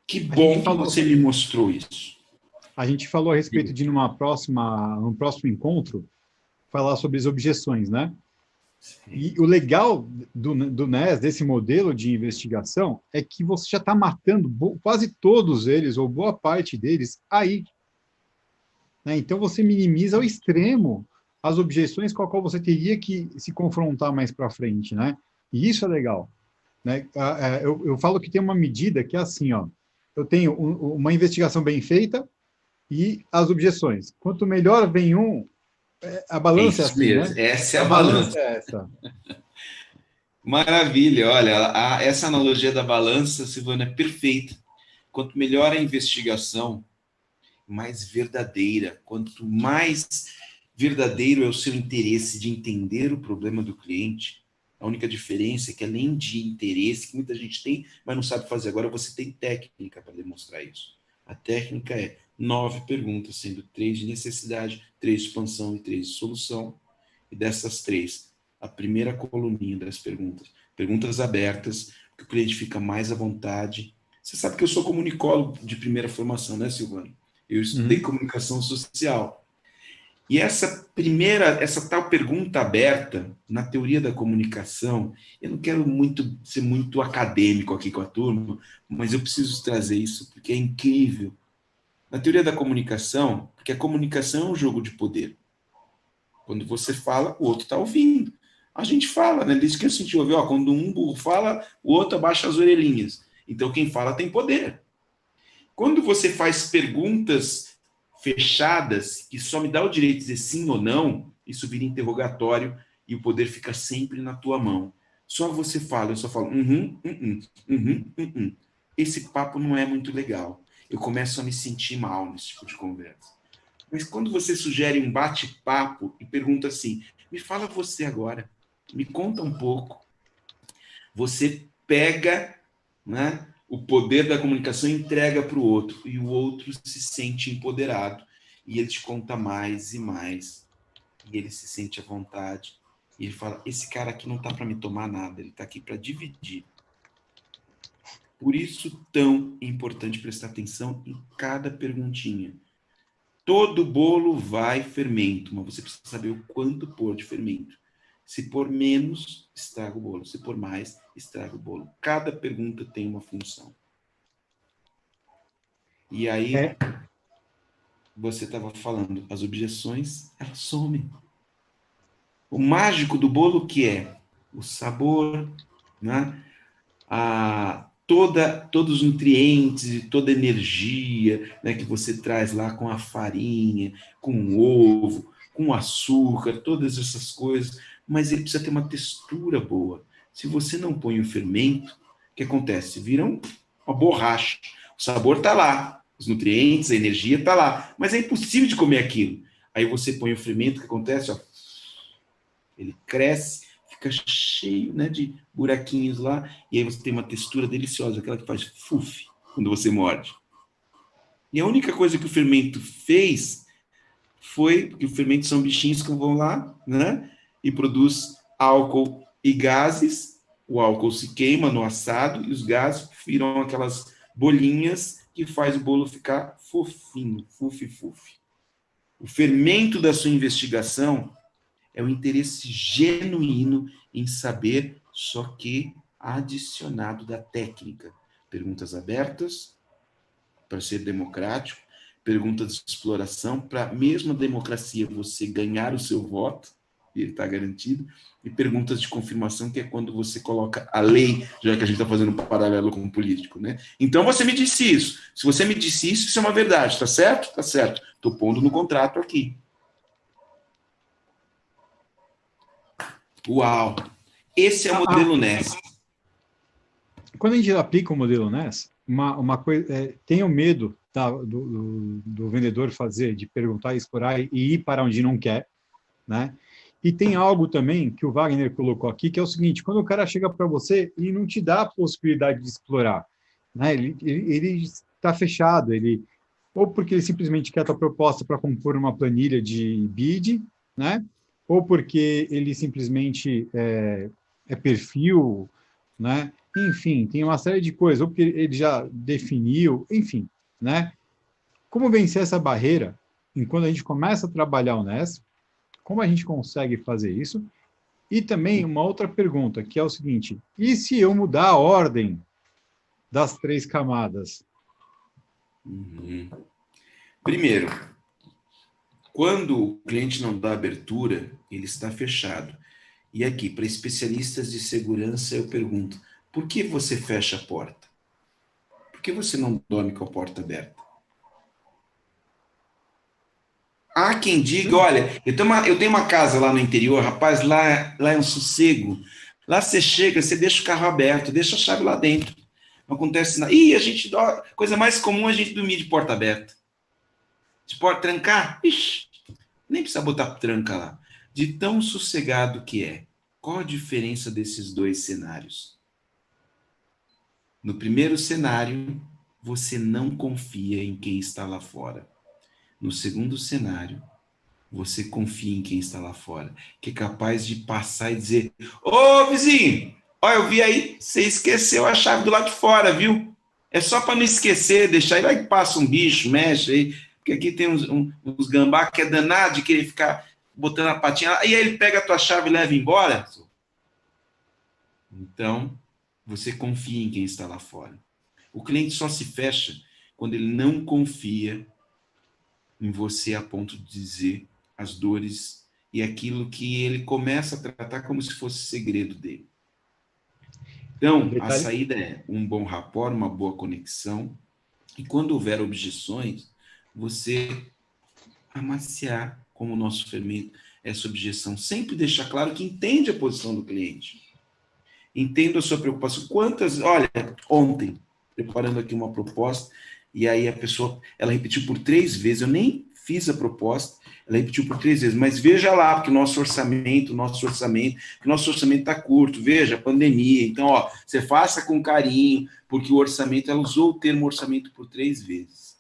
Que bom que você me mostrou isso. a gente falou a respeito de num próximo encontro, falar sobre as objeções, né? E o legal do NES, desse modelo de investigação, é que você já está matando quase todos eles, ou boa parte deles, aí. Né? Então, você minimiza ao extremo as objeções com a qual você teria que se confrontar mais para frente, né? E isso é legal. Né? Eu falo que tem uma medida que é assim, ó, eu tenho uma investigação bem feita e as objeções. Quanto melhor vem a balança é Isso assim, mesmo, né? essa é A a balança balança. é essa. Maravilha, olha, essa analogia da balança, Silvana, é perfeita. Quanto melhor a investigação, mais verdadeira. Quanto mais verdadeiro é o seu interesse de entender o problema do cliente, a única diferença é que, além de interesse, que muita gente tem, mas não sabe fazer agora, você tem técnica para demonstrar isso. A técnica é 9 perguntas, sendo 3 de necessidade, 3 de expansão e 3 de solução. E dessas 3, a primeira coluninha das perguntas, perguntas abertas, que o cliente fica mais à vontade. Você sabe que eu sou comunicólogo de primeira formação, né, Silvano? Eu estudei comunicação social. E essa tal pergunta aberta, na teoria da comunicação, eu não quero ser muito acadêmico aqui com a turma, mas eu preciso trazer isso porque é incrível. Na teoria da comunicação, porque a comunicação é um jogo de poder. Quando você fala, o outro está ouvindo. A gente fala, né? Desde que a gente ouve, ó, quando um burro fala, o outro abaixa as orelhinhas. Então, quem fala tem poder. Quando você faz perguntas fechadas, que só me dá o direito de dizer sim ou não, isso vira interrogatório e o poder fica sempre na tua mão. Só você fala, eu só falo, Esse papo não é muito legal. Eu começo a me sentir mal nesse tipo de conversa. Mas quando você sugere um bate-papo e pergunta assim, me fala você agora, me conta um pouco, você pega, né, o poder da comunicação e entrega para o outro, e o outro se sente empoderado, e ele te conta mais e mais, e ele se sente à vontade, e ele fala, esse cara aqui não está para me tomar nada, ele está aqui para dividir. Por isso, tão importante prestar atenção em cada perguntinha. Todo bolo vai fermento, mas você precisa saber o quanto pôr de fermento. Se pôr menos, estraga o bolo. Se pôr mais, estraga o bolo. Cada pergunta tem uma função. E aí, É, você estava falando, as objeções, elas somem. O mágico do bolo que é o sabor, né? Todos os nutrientes e toda a energia, né, que você traz lá com a farinha, com o ovo, com o açúcar, todas essas coisas, mas ele precisa ter uma textura boa. Se você não põe o fermento, o que acontece? Vira uma borracha. O sabor está lá, os nutrientes, a energia está lá, mas é impossível de comer aquilo. Aí você põe o fermento, o que acontece? Ó, ele cresce, fica cheio, né, de buraquinhos lá, e aí você tem uma textura deliciosa, aquela que faz fuf quando você morde. E a única coisa que o fermento fez foi, porque o fermento são bichinhos que vão lá, né, e produz álcool e gases, o álcool se queima no assado, e os gases viram aquelas bolinhas que faz o bolo ficar fofinho, fuf. O fermento da sua investigação é o interesse genuíno em saber, só que adicionado da técnica. Perguntas abertas, para ser democrático, perguntas de exploração, para mesmo a democracia você ganhar o seu voto, e ele está garantido, e perguntas de confirmação, que é quando você coloca a lei, já que a gente está fazendo um paralelo com o político, né? Então você me disse isso. Se você me disse isso, isso é uma verdade, tá certo? Tá certo. Estou pondo no contrato aqui. Uau! Esse é o modelo NES. quando a gente aplica o modelo NES, uma coisa, tem o medo do vendedor fazer, de perguntar, explorar e ir para onde não quer, né? E tem algo também que o Wagner colocou aqui, que é o seguinte: quando o cara chega para você e não te dá a possibilidade de explorar, né? Ele está fechado, ou porque ele simplesmente quer a tua proposta para compor uma planilha de bid, né? Ou porque ele simplesmente é perfil, né? Enfim, tem uma série de coisas, ou porque ele já definiu, enfim, né? Como vencer essa barreira enquanto a gente começa a trabalhar o NES? Como a gente consegue fazer isso? E também uma outra pergunta, que é o seguinte: e se eu mudar a ordem das 3 camadas? Uhum. Primeiro, quando o cliente não dá abertura, ele está fechado. E aqui, para especialistas de segurança, eu pergunto: por que você fecha a porta? Por que você não dorme com a porta aberta? Há quem diga: olha, eu tenho uma casa lá no interior, rapaz, lá é um sossego. Lá você chega, você deixa o carro aberto, deixa a chave lá dentro. Não acontece nada. Ih, a gente dorme. Coisa mais comum é a gente dormir de porta aberta. De porta trancar? Ixi, nem precisa botar tranca lá. De tão sossegado que é. Qual a diferença desses dois cenários? No primeiro cenário, você não confia em quem está lá fora. No segundo cenário, você confia em quem está lá fora, que é capaz de passar e dizer: ô vizinho, olha, eu vi aí, você esqueceu a chave do lado de fora, viu? É só para não esquecer, deixar aí, vai que passa um bicho, mexe aí, porque aqui tem uns gambá que é danado de querer ficar botando a patinha lá, e aí ele pega a tua chave e leva embora. Então, você confia em quem está lá fora. O cliente só se fecha quando ele não confia em você a ponto de dizer as dores e aquilo que ele começa a tratar como se fosse segredo dele. Então, a Detalhe, saída é um bom rapport, uma boa conexão, e quando houver objeções, você amaciar como o nosso fermento essa objeção. Sempre deixar claro que entende a posição do cliente. Entendo a sua preocupação. Olha, ontem, preparando aqui uma proposta, e aí a pessoa, ela repetiu por 3 vezes, eu nem fiz a proposta, ela repetiu por 3 vezes, mas veja lá, porque nosso orçamento está curto, veja, a pandemia, então, ó, você faça com carinho, porque o orçamento, ela usou o termo orçamento por 3 vezes.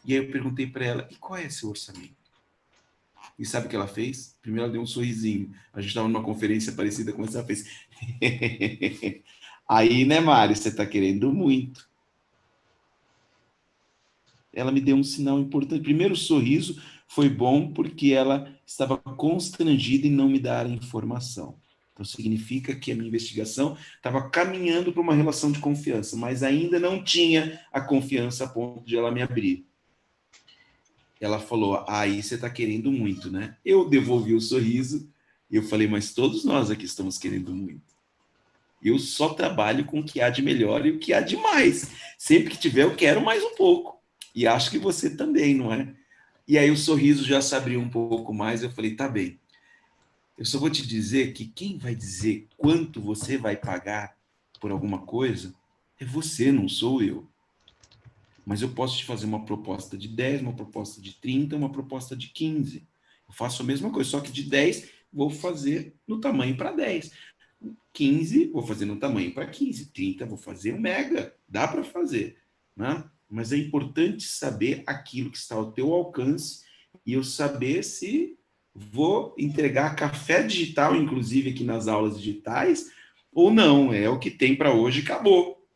E aí eu perguntei para ela: e qual é seu orçamento? E sabe o que ela fez? Primeiro ela deu um sorrisinho. A gente estava numa conferência parecida com essa, ela fez. Aí, né, Mário, você está querendo muito. Ela me deu um sinal importante. Primeiro, o sorriso foi bom porque ela estava constrangida em não me dar a informação. Então, significa que a minha investigação estava caminhando para uma relação de confiança, mas ainda não tinha a confiança a ponto de ela me abrir. Ela falou, aí você está querendo muito, né? Eu devolvi o sorriso e eu falei, mas todos nós aqui estamos querendo muito. Eu só trabalho com o que há de melhor e o que há de mais. Sempre que tiver, eu quero mais um pouco. E acho que você também, não é? E aí o sorriso já se abriu um pouco mais. Eu falei, tá bem. Eu só vou te dizer que quem vai dizer quanto você vai pagar por alguma coisa é você, não sou eu. Mas eu posso te fazer uma proposta de 10, uma proposta de 30, uma proposta de 15. Eu faço a mesma coisa, só que de 10 vou fazer no tamanho para 10. 15 vou fazer no tamanho para 15. 30 vou fazer um mega. Dá para fazer, né? Mas é importante saber aquilo que está ao teu alcance e eu saber se vou entregar café digital, inclusive aqui nas aulas digitais, ou não. É o que tem para hoje, acabou.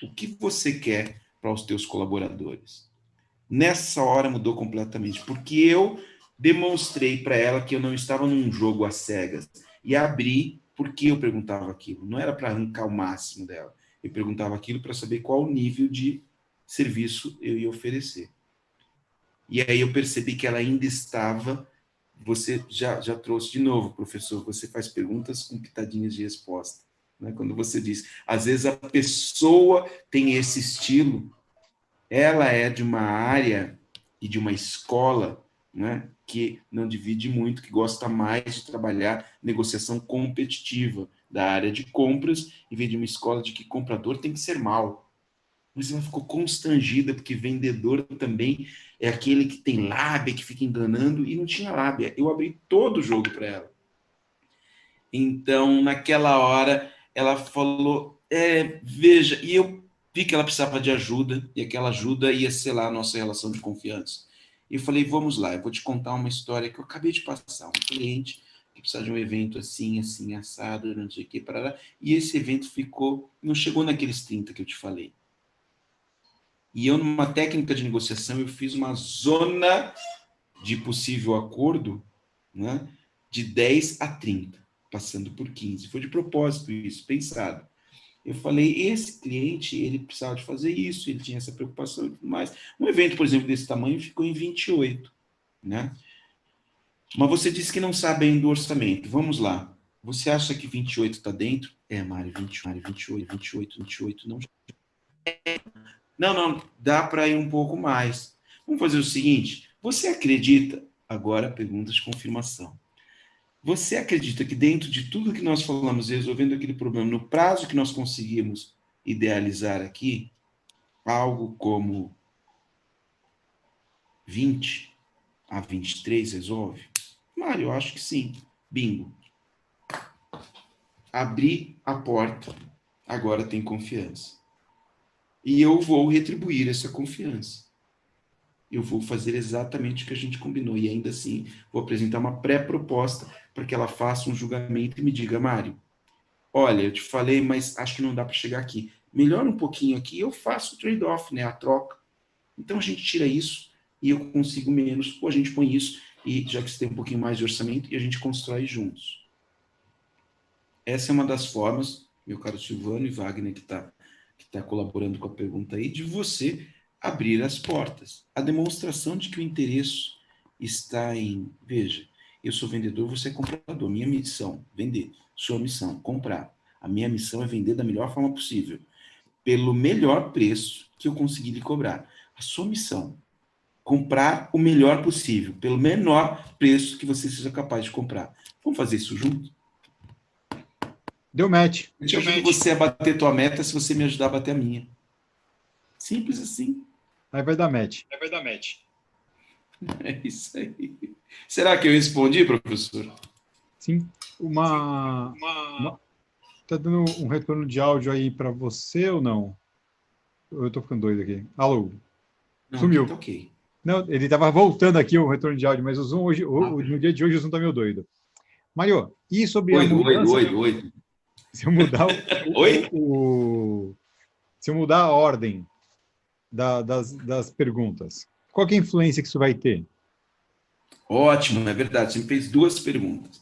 O que você quer para os teus colaboradores? Nessa hora mudou completamente, porque eu demonstrei para ela que eu não estava num jogo às cegas e abri porque eu perguntava aquilo. Não era para arrancar o máximo dela. Eu perguntava aquilo para saber qual o nível de serviço eu ia oferecer. E aí eu percebi que ela ainda estava... Você já trouxe de novo, professor, você faz perguntas com pitadinhas de resposta. Né? Quando você diz, às vezes a pessoa tem esse estilo, ela é de uma área e de uma escola, né, que não divide muito, que gosta mais de trabalhar negociação competitiva da área de compras, e vem de uma escola de que comprador tem que ser mau. Mas ela ficou constrangida, porque vendedor também é aquele que tem lábia, que fica enganando, e não tinha lábia. Eu abri todo o jogo para ela. Então, naquela hora, ela falou, veja, e eu vi que ela precisava de ajuda, e aquela ajuda ia selar a nossa relação de confiança. E eu falei, vamos lá, eu vou te contar uma história que eu acabei de passar. Um cliente que precisava de um evento assim, assim, assado, não sei o que, parará, e esse evento não chegou naqueles 30 que eu te falei. E eu, numa técnica de negociação, eu fiz uma zona de possível acordo, né, de 10 a 30, passando por 15. Foi de propósito isso, pensado. Eu falei, esse cliente, ele precisava de fazer isso, ele tinha essa preocupação e tudo mais. Um evento, por exemplo, desse tamanho ficou em 28, né? Mas você disse que não sabe ainda do orçamento. Vamos lá. Você acha que 28 está dentro? Mário, 28, não. Não, dá para ir um pouco mais. Vamos fazer o seguinte, você acredita, agora pergunta de confirmação, você acredita que dentro de tudo que nós falamos, resolvendo aquele problema, no prazo que nós conseguimos idealizar aqui, algo como 20 a 23 resolve? Mário, eu acho que sim. Bingo. Abri a porta, agora tem confiança. E eu vou retribuir essa confiança. Eu vou fazer exatamente o que a gente combinou. E ainda assim, vou apresentar uma pré-proposta para que ela faça um julgamento e me diga, Mário, olha, eu te falei, mas acho que não dá para chegar aqui. Melhora um pouquinho aqui, eu faço o trade-off, né, a troca. Então a gente tira isso e eu consigo menos, ou a gente põe isso, e já que você tem um pouquinho mais de orçamento, e a gente constrói juntos. Essa é uma das formas, meu caro Silvano e Wagner, que está colaborando com a pergunta aí, de você abrir as portas. A demonstração de que o interesse está em... Veja, eu sou vendedor, você é comprador. Minha missão, vender. Sua missão, comprar. A minha missão é vender da melhor forma possível, pelo melhor preço que eu conseguir lhe cobrar. A sua missão, comprar o melhor possível, pelo menor preço que você seja capaz de comprar. Vamos fazer isso junto? Deu match. Eu te ajudo você a bater tua meta se você me ajudar a bater a minha. Simples assim. Aí vai dar match. É isso aí. Será que eu respondi, professor? Sim. Tá dando um retorno de áudio aí para você ou não? Eu tô ficando doido aqui. Alô? Não, sumiu. Tá ok. Não, ele estava voltando aqui o retorno de áudio, mas o Zoom hoje, no dia de hoje o Zoom tá meio doido. Mário, e sobre a mudança... Oi. Se eu mudar Oi? se eu mudar a ordem das perguntas, qual que é a influência que isso vai ter? Ótimo, é verdade. Você me fez 2 perguntas.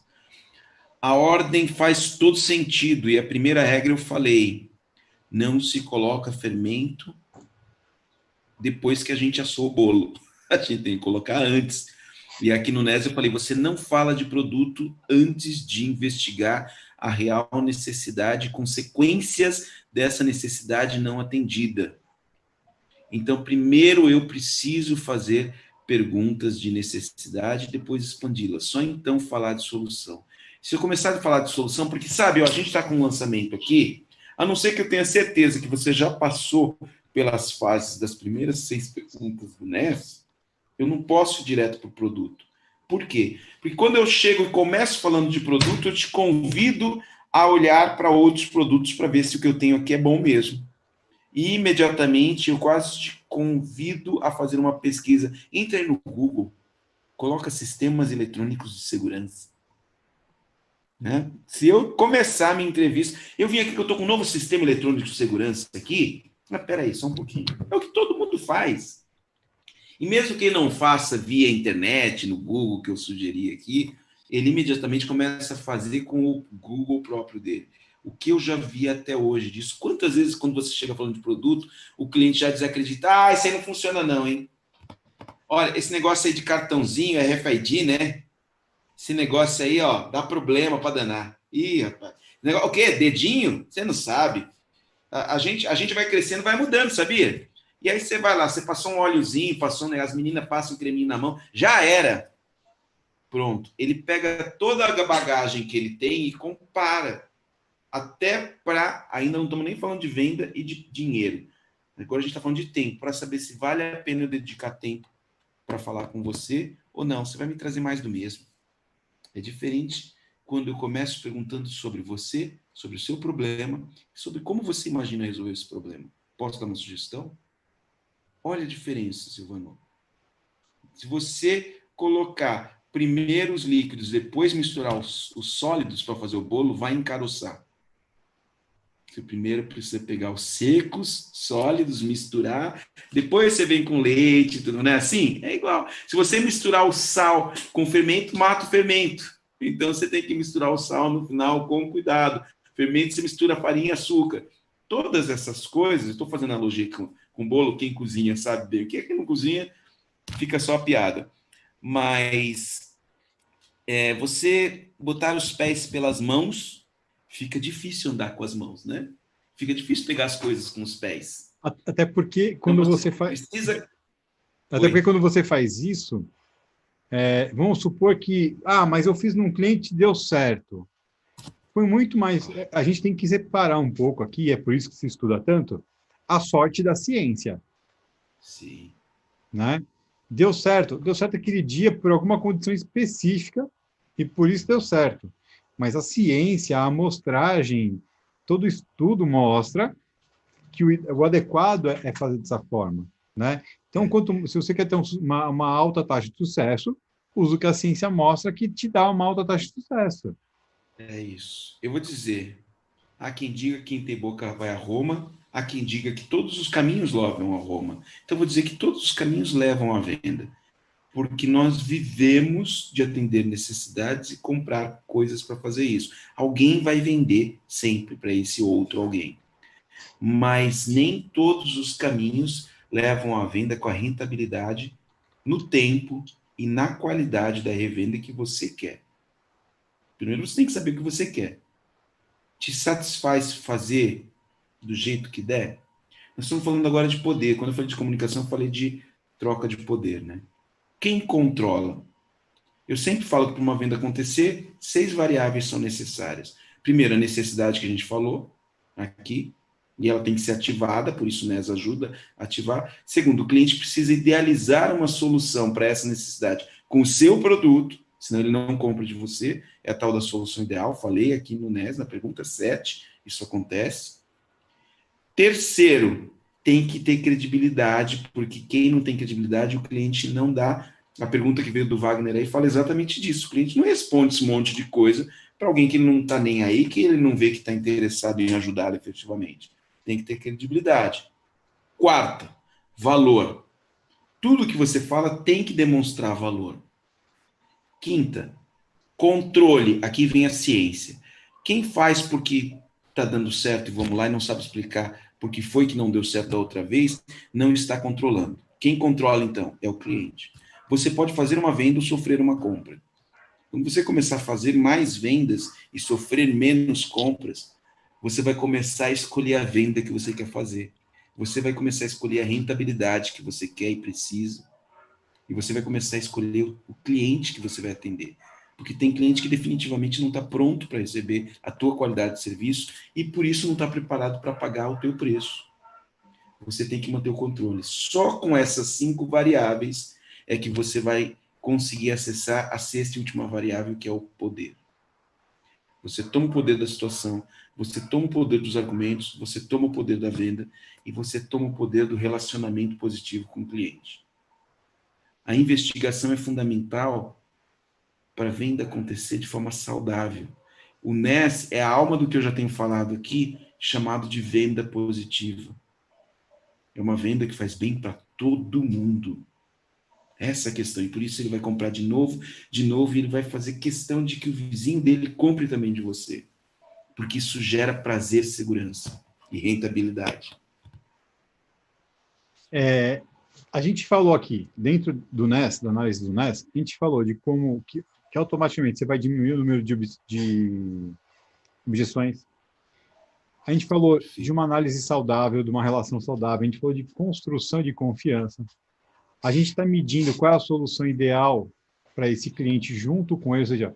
A ordem faz todo sentido, e a primeira regra eu falei, não se coloca fermento depois que a gente assou o bolo. A gente tem que colocar antes. E aqui no NES eu falei, você não fala de produto antes de investigar a real necessidade e consequências dessa necessidade não atendida. Então, primeiro eu preciso fazer perguntas de necessidade, depois expandi-las. Só então falar de solução. Se eu começar a falar de solução, porque sabe, ó, a gente está com um lançamento aqui, a não ser que eu tenha certeza que você já passou pelas fases das primeiras 6 perguntas do NES, eu não posso ir direto para o produto. Por quê? Porque quando eu chego e começo falando de produto, eu te convido a olhar para outros produtos para ver se o que eu tenho aqui é bom mesmo. E imediatamente eu quase te convido a fazer uma pesquisa. Entra aí no Google, coloca sistemas eletrônicos de segurança. Né? Se eu começar a minha entrevista, eu vim aqui que eu estou com um novo sistema eletrônico de segurança aqui, mas peraí, só um pouquinho. É o que todo mundo faz. E mesmo que não faça via internet, no Google, que eu sugeri aqui, ele imediatamente começa a fazer com o Google próprio dele. O que eu já vi até hoje disso. Quantas vezes, quando você chega falando de produto, o cliente já desacredita, isso aí não funciona não, hein? Olha, esse negócio aí de cartãozinho, é RFID, né? Esse negócio aí, ó, dá problema para danar. Ih, rapaz. O quê? Dedinho? Você não sabe. A gente vai crescendo, vai mudando, sabia? E aí você vai lá, você passou um óleozinho, as meninas passam um creminho na mão, já era. Pronto. Ele pega toda a bagagem que ele tem e compara. Até para, ainda não estamos nem falando de venda e de dinheiro. Agora a gente está falando de tempo, para saber se vale a pena eu dedicar tempo para falar com você ou não. Você vai me trazer mais do mesmo. É diferente quando eu começo perguntando sobre você, sobre o seu problema, sobre como você imagina resolver esse problema. Posso dar uma sugestão? Olha a diferença, Silvano. Se você colocar primeiro os líquidos, depois misturar os sólidos para fazer o bolo, vai encaroçar. Você primeiro precisa pegar os secos, sólidos, misturar, depois você vem com leite, tudo, não é assim? É igual. Se você misturar o sal com fermento, mata o fermento. Então você tem que misturar o sal no final com cuidado. Fermento você mistura farinha e açúcar. Todas essas coisas, estou fazendo analogia com bolo, quem cozinha sabe bem. Quem não cozinha, fica só a piada. Mas você botar os pés pelas mãos, fica difícil andar com as mãos, né? Fica difícil pegar as coisas com os pés. Até porque quando então, você faz... Precisa... Até porque quando você faz isso, vamos supor que... mas eu fiz num cliente e deu certo. Foi muito mais... A gente tem que separar um pouco aqui, é por isso que se estuda tanto, a sorte da ciência. Sim. Né? Deu certo aquele dia por alguma condição específica e por isso deu certo. Mas a ciência, a amostragem, todo estudo mostra que o adequado é fazer dessa forma, né? Então, se você quer ter uma alta taxa de sucesso, usa o que a ciência mostra que te dá uma alta taxa de sucesso. É isso. Eu vou dizer, há quem diga que quem tem boca vai a Roma, há quem diga que todos os caminhos levam a Roma. Então, eu vou dizer que todos os caminhos levam à venda. Porque nós vivemos de atender necessidades e comprar coisas para fazer isso. Alguém vai vender sempre para esse outro alguém. Mas nem todos os caminhos levam à venda com a rentabilidade no tempo e na qualidade da revenda que você quer. Primeiro você tem que saber o que você quer. Te satisfaz fazer do jeito que der? Nós estamos falando agora de poder. Quando eu falei de comunicação, eu falei de troca de poder, né? Quem controla? Eu sempre falo que para uma venda acontecer, 6 variáveis são necessárias. Primeiro, a necessidade que a gente falou aqui, e ela tem que ser ativada, por isso o NES ajuda a ativar. Segundo, o cliente precisa idealizar uma solução para essa necessidade com o seu produto, senão ele não compra de você, é a tal da solução ideal, falei aqui no NES, na pergunta 7, isso acontece. Terceiro, tem que ter credibilidade, porque quem não tem credibilidade, o cliente não dá. A pergunta que veio do Wagner aí fala exatamente disso. O cliente não responde esse monte de coisa para alguém que não está nem aí, que ele não vê que está interessado em ajudá-lo efetivamente. Tem que ter credibilidade. Quarta, valor. Tudo que você fala tem que demonstrar valor. Quinta, Controle, aqui vem a ciência. Quem faz porque está dando certo e vamos lá e não sabe explicar porque foi que não deu certo da outra vez, não está controlando. Quem controla, então, é o cliente. Você pode fazer uma venda ou sofrer uma compra. Quando você começar a fazer mais vendas e sofrer menos compras, você vai começar a escolher a venda que você quer fazer. Você vai começar a escolher a rentabilidade que você quer e precisa. E você vai começar a escolher o cliente que você vai atender. Porque tem cliente que definitivamente não está pronto para receber a tua qualidade de serviço e por isso não está preparado para pagar o teu preço. Você tem que manter o controle. Só com essas 5 variáveis é que você vai conseguir acessar a 6ª e última variável, que é o poder. Você toma o poder da situação, você toma o poder dos argumentos, você toma o poder da venda e você toma o poder do relacionamento positivo com o cliente. A investigação é fundamental para a venda acontecer de forma saudável. O NES é a alma do que eu já tenho falado aqui, chamado de venda positiva. É uma venda que faz bem para todo mundo. Essa é a questão. E por isso ele vai comprar de novo, e ele vai fazer questão de que o vizinho dele compre também de você. Porque isso gera prazer, segurança e rentabilidade. A gente falou aqui, dentro do NES, da análise do NES, a gente falou de como que automaticamente você vai diminuir o número de objeções. A gente falou de uma análise saudável, de uma relação saudável, a gente falou de construção de confiança. A gente está medindo qual é a solução ideal para esse cliente junto com ele, ou seja,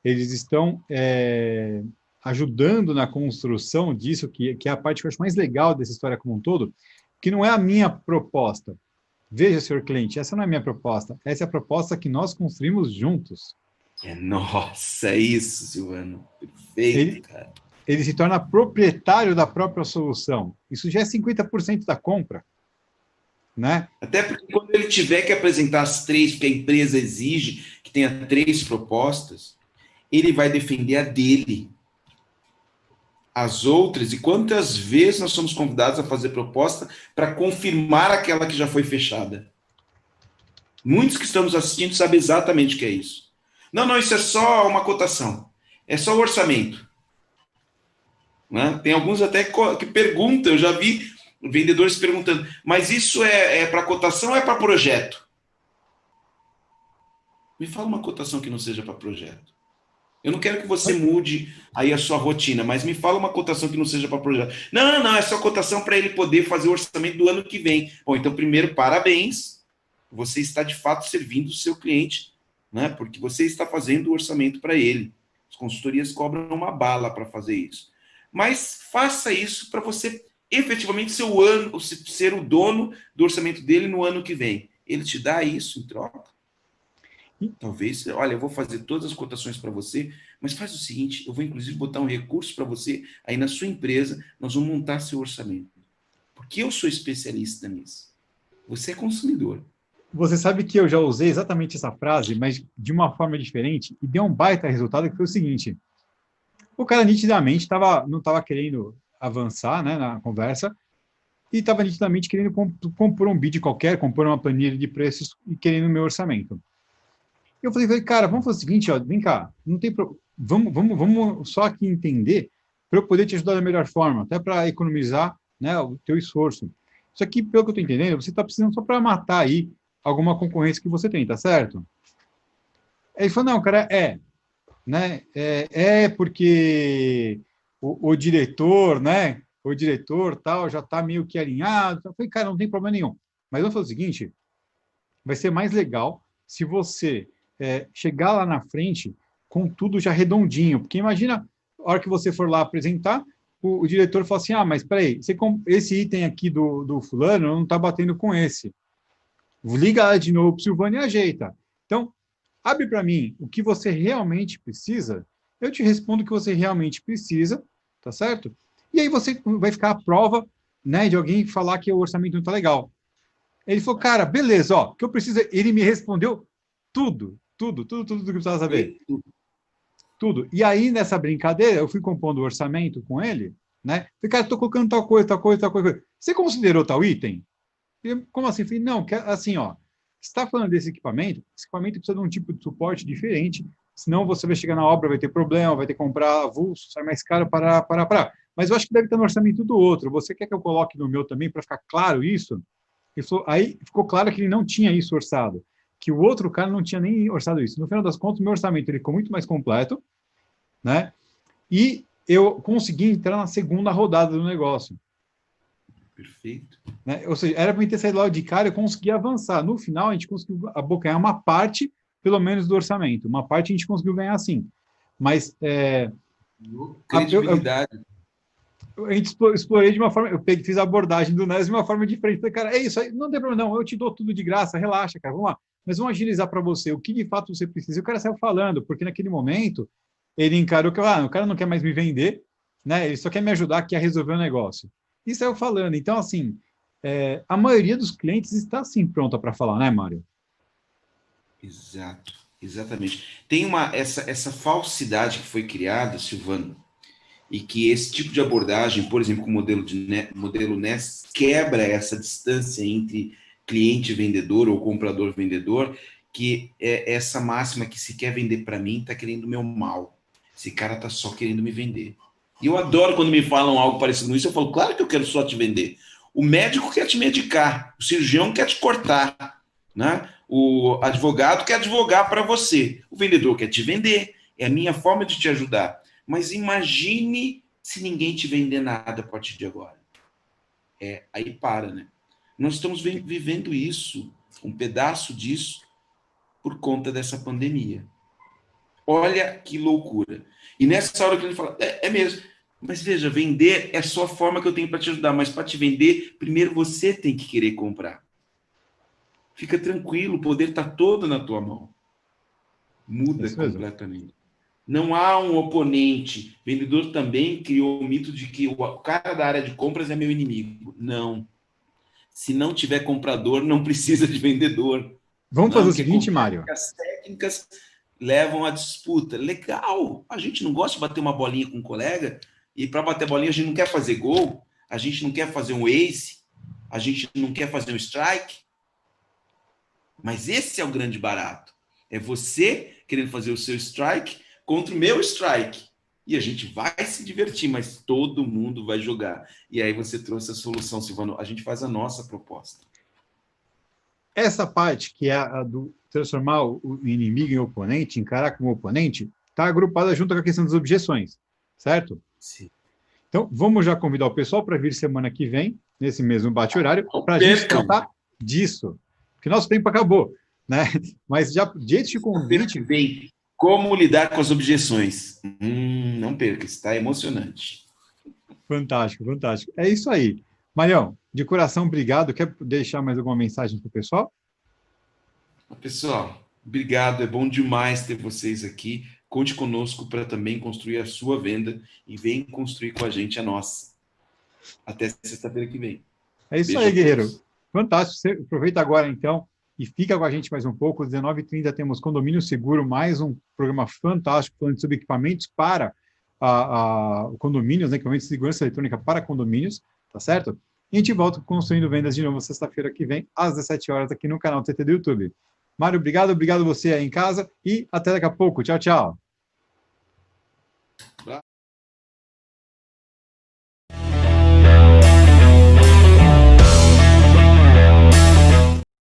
eles estão ajudando na construção disso, que é a parte que eu acho mais legal dessa história como um todo, que não é a minha proposta. Veja, senhor cliente, essa não é a minha proposta, essa é a proposta que nós construímos juntos. Nossa, é isso, Silvano. Perfeito, cara. Ele se torna proprietário da própria solução. Isso já é 50% da compra. Né? Até porque quando ele tiver que apresentar as 3, porque a empresa exige que tenha 3 propostas, ele vai defender a dele. As outras, e quantas vezes nós somos convidados a fazer proposta para confirmar aquela que já foi fechada? Muitos que estamos assistindo sabem exatamente o que é isso. Não, isso é só uma cotação. É só o orçamento. Né? Tem alguns até que perguntam, eu já vi vendedores perguntando, mas isso é para cotação ou é para projeto? Me fala uma cotação que não seja para projeto. Eu não quero que você mude aí a sua rotina, mas me fala uma cotação que não seja para projeto. Não, é só cotação para ele poder fazer o orçamento do ano que vem. Bom, então primeiro, parabéns. Você está de fato servindo o seu cliente, né? Porque você está fazendo o orçamento para ele. As consultorias cobram uma bala para fazer isso. Mas faça isso para você efetivamente ser o dono do orçamento dele no ano que vem. Ele te dá isso em troca. Talvez, olha, eu vou fazer todas as cotações para você, mas faz o seguinte, eu vou inclusive botar um recurso para você aí na sua empresa, nós vamos montar seu orçamento. Porque eu sou especialista nisso. Você é consumidor. Você sabe que eu já usei exatamente essa frase, mas de uma forma diferente, e deu um baita resultado, que foi o seguinte. O cara nitidamente não estava querendo avançar, né, na conversa, e estava nitidamente querendo compor um bid qualquer, compor uma planilha de preços e querendo o meu orçamento. Eu falei, cara, vamos fazer o seguinte, ó, vem cá, não tem vamos só aqui entender para eu poder te ajudar da melhor forma, até para economizar, né, o teu esforço. Isso aqui, pelo que eu estou entendendo, você está precisando só para matar aí alguma concorrência que você tem, tá certo? Aí ele falou, não, cara, né, porque o diretor, né, o diretor tal, já está meio que alinhado. Eu falei, cara, não tem problema nenhum. Mas eu falei o seguinte, vai ser mais legal se você chegar lá na frente com tudo já redondinho. Porque imagina, a hora que você for lá apresentar, o diretor fala assim, mas peraí, esse item aqui do fulano não está batendo com esse. Liga lá de novo para o Silvano e ajeita. Então, abre para mim o que você realmente precisa, eu te respondo o que você realmente precisa, tá certo? E aí você vai ficar à prova, né, de alguém falar que o orçamento não está legal. Ele falou, cara, beleza, ó, o que eu preciso, ele me respondeu tudo que eu precisava saber. Tudo. E aí, nessa brincadeira, eu fui compondo o orçamento com ele, né? Falei, cara, estou colocando tal coisa. Você considerou tal item? Como assim? Falei, não, assim, ó, você está falando desse equipamento, esse equipamento precisa de um tipo de suporte diferente, senão você vai chegar na obra, vai ter problema, vai ter que comprar avulso, sai mais caro, parar. Mas eu acho que deve estar no orçamento do outro. Você quer que eu coloque no meu também, para ficar claro isso? Ele falou, aí ficou claro que ele não tinha isso orçado, que o outro cara não tinha nem orçado isso. No final das contas, o meu orçamento ele ficou muito mais completo, né? E eu consegui entrar na segunda rodada do negócio. Perfeito. Né? Ou seja, era para ter saído lá de cara, eu consegui avançar. No final, a gente conseguiu abocanhar uma parte, pelo menos, do orçamento. Uma parte a gente conseguiu ganhar sim. Mas... credibilidade. A gente explorei de uma forma... Eu fiz a abordagem do NES de uma forma diferente. Falei, cara, é isso aí, não tem problema não, eu te dou tudo de graça, relaxa, cara, vamos lá. Mas vamos agilizar para você o que de fato você precisa. E o cara saiu falando, porque naquele momento ele encarou que o cara não quer mais me vender, né? Ele só quer me ajudar aqui a resolver o negócio. E saiu falando. Então, assim, a maioria dos clientes está, sim, pronta para falar, né, Mário? Exato, exatamente. Tem essa falsidade que foi criada, Silvano, e que esse tipo de abordagem, por exemplo, com o modelo NES, quebra essa distância entre cliente e vendedor ou comprador vendedor, que é essa máxima que se quer vender para mim, está querendo o meu mal. Esse cara está só querendo me vender. E eu adoro quando me falam algo parecido com isso, eu falo, claro que eu quero só te vender. O médico quer te medicar, o cirurgião quer te cortar, né? O advogado quer advogar para você, o vendedor quer te vender, é a minha forma de te ajudar. Mas imagine se ninguém te vender nada a partir de agora. Aí para, né? Nós estamos vivendo isso, um pedaço disso, por conta dessa pandemia. Olha que loucura. E nessa hora que ele fala, é mesmo. Mas veja, vender é só a forma que eu tenho para te ajudar, mas para te vender, primeiro você tem que querer comprar. Fica tranquilo, o poder está todo na tua mão. Muda completamente. Não há um oponente. O vendedor também criou o mito de que o cara da área de compras é meu inimigo. Não. Se não tiver comprador, não precisa de vendedor. Vamos fazer o seguinte, Mário. As técnicas levam à disputa. Legal. A gente não gosta de bater uma bolinha com um colega, e para bater bolinha a gente não quer fazer gol, a gente não quer fazer um ace, a gente não quer fazer um strike. Mas esse é o grande barato. É você querendo fazer o seu strike contra o meu strike. E a gente vai se divertir, mas todo mundo vai jogar. E aí você trouxe a solução, Silvano. A gente faz a nossa proposta. Essa parte, que é a do transformar o inimigo em oponente, encarar como oponente, está agrupada junto com a questão das objeções, certo? Sim. Então, vamos já convidar o pessoal para vir semana que vem, nesse mesmo bate-horário, para a gente tratar disso. Porque nosso tempo acabou, né? Mas já, jeito de convite... Bem, como lidar com as objeções? Não perca, está emocionante. Fantástico, fantástico. É isso aí. Marião, de coração, obrigado. Quer deixar mais alguma mensagem para o pessoal? Pessoal, obrigado. É bom demais ter vocês aqui. Conte conosco para também construir a sua venda e vem construir com a gente a nossa. Até sexta-feira que vem. É isso aí, guerreiro. Fantástico. Você aproveita agora, então, e fica com a gente mais um pouco. Às 19h30 temos Condomínio Seguro, mais um programa fantástico falando sobre equipamentos para condomínios, né? Equipamentos de segurança eletrônica para condomínios, tá certo? E a gente volta construindo vendas de novo sexta-feira que vem, às 17 horas, aqui no canal TT do YouTube. Mário, obrigado você aí em casa e até daqui a pouco. Tchau, tchau.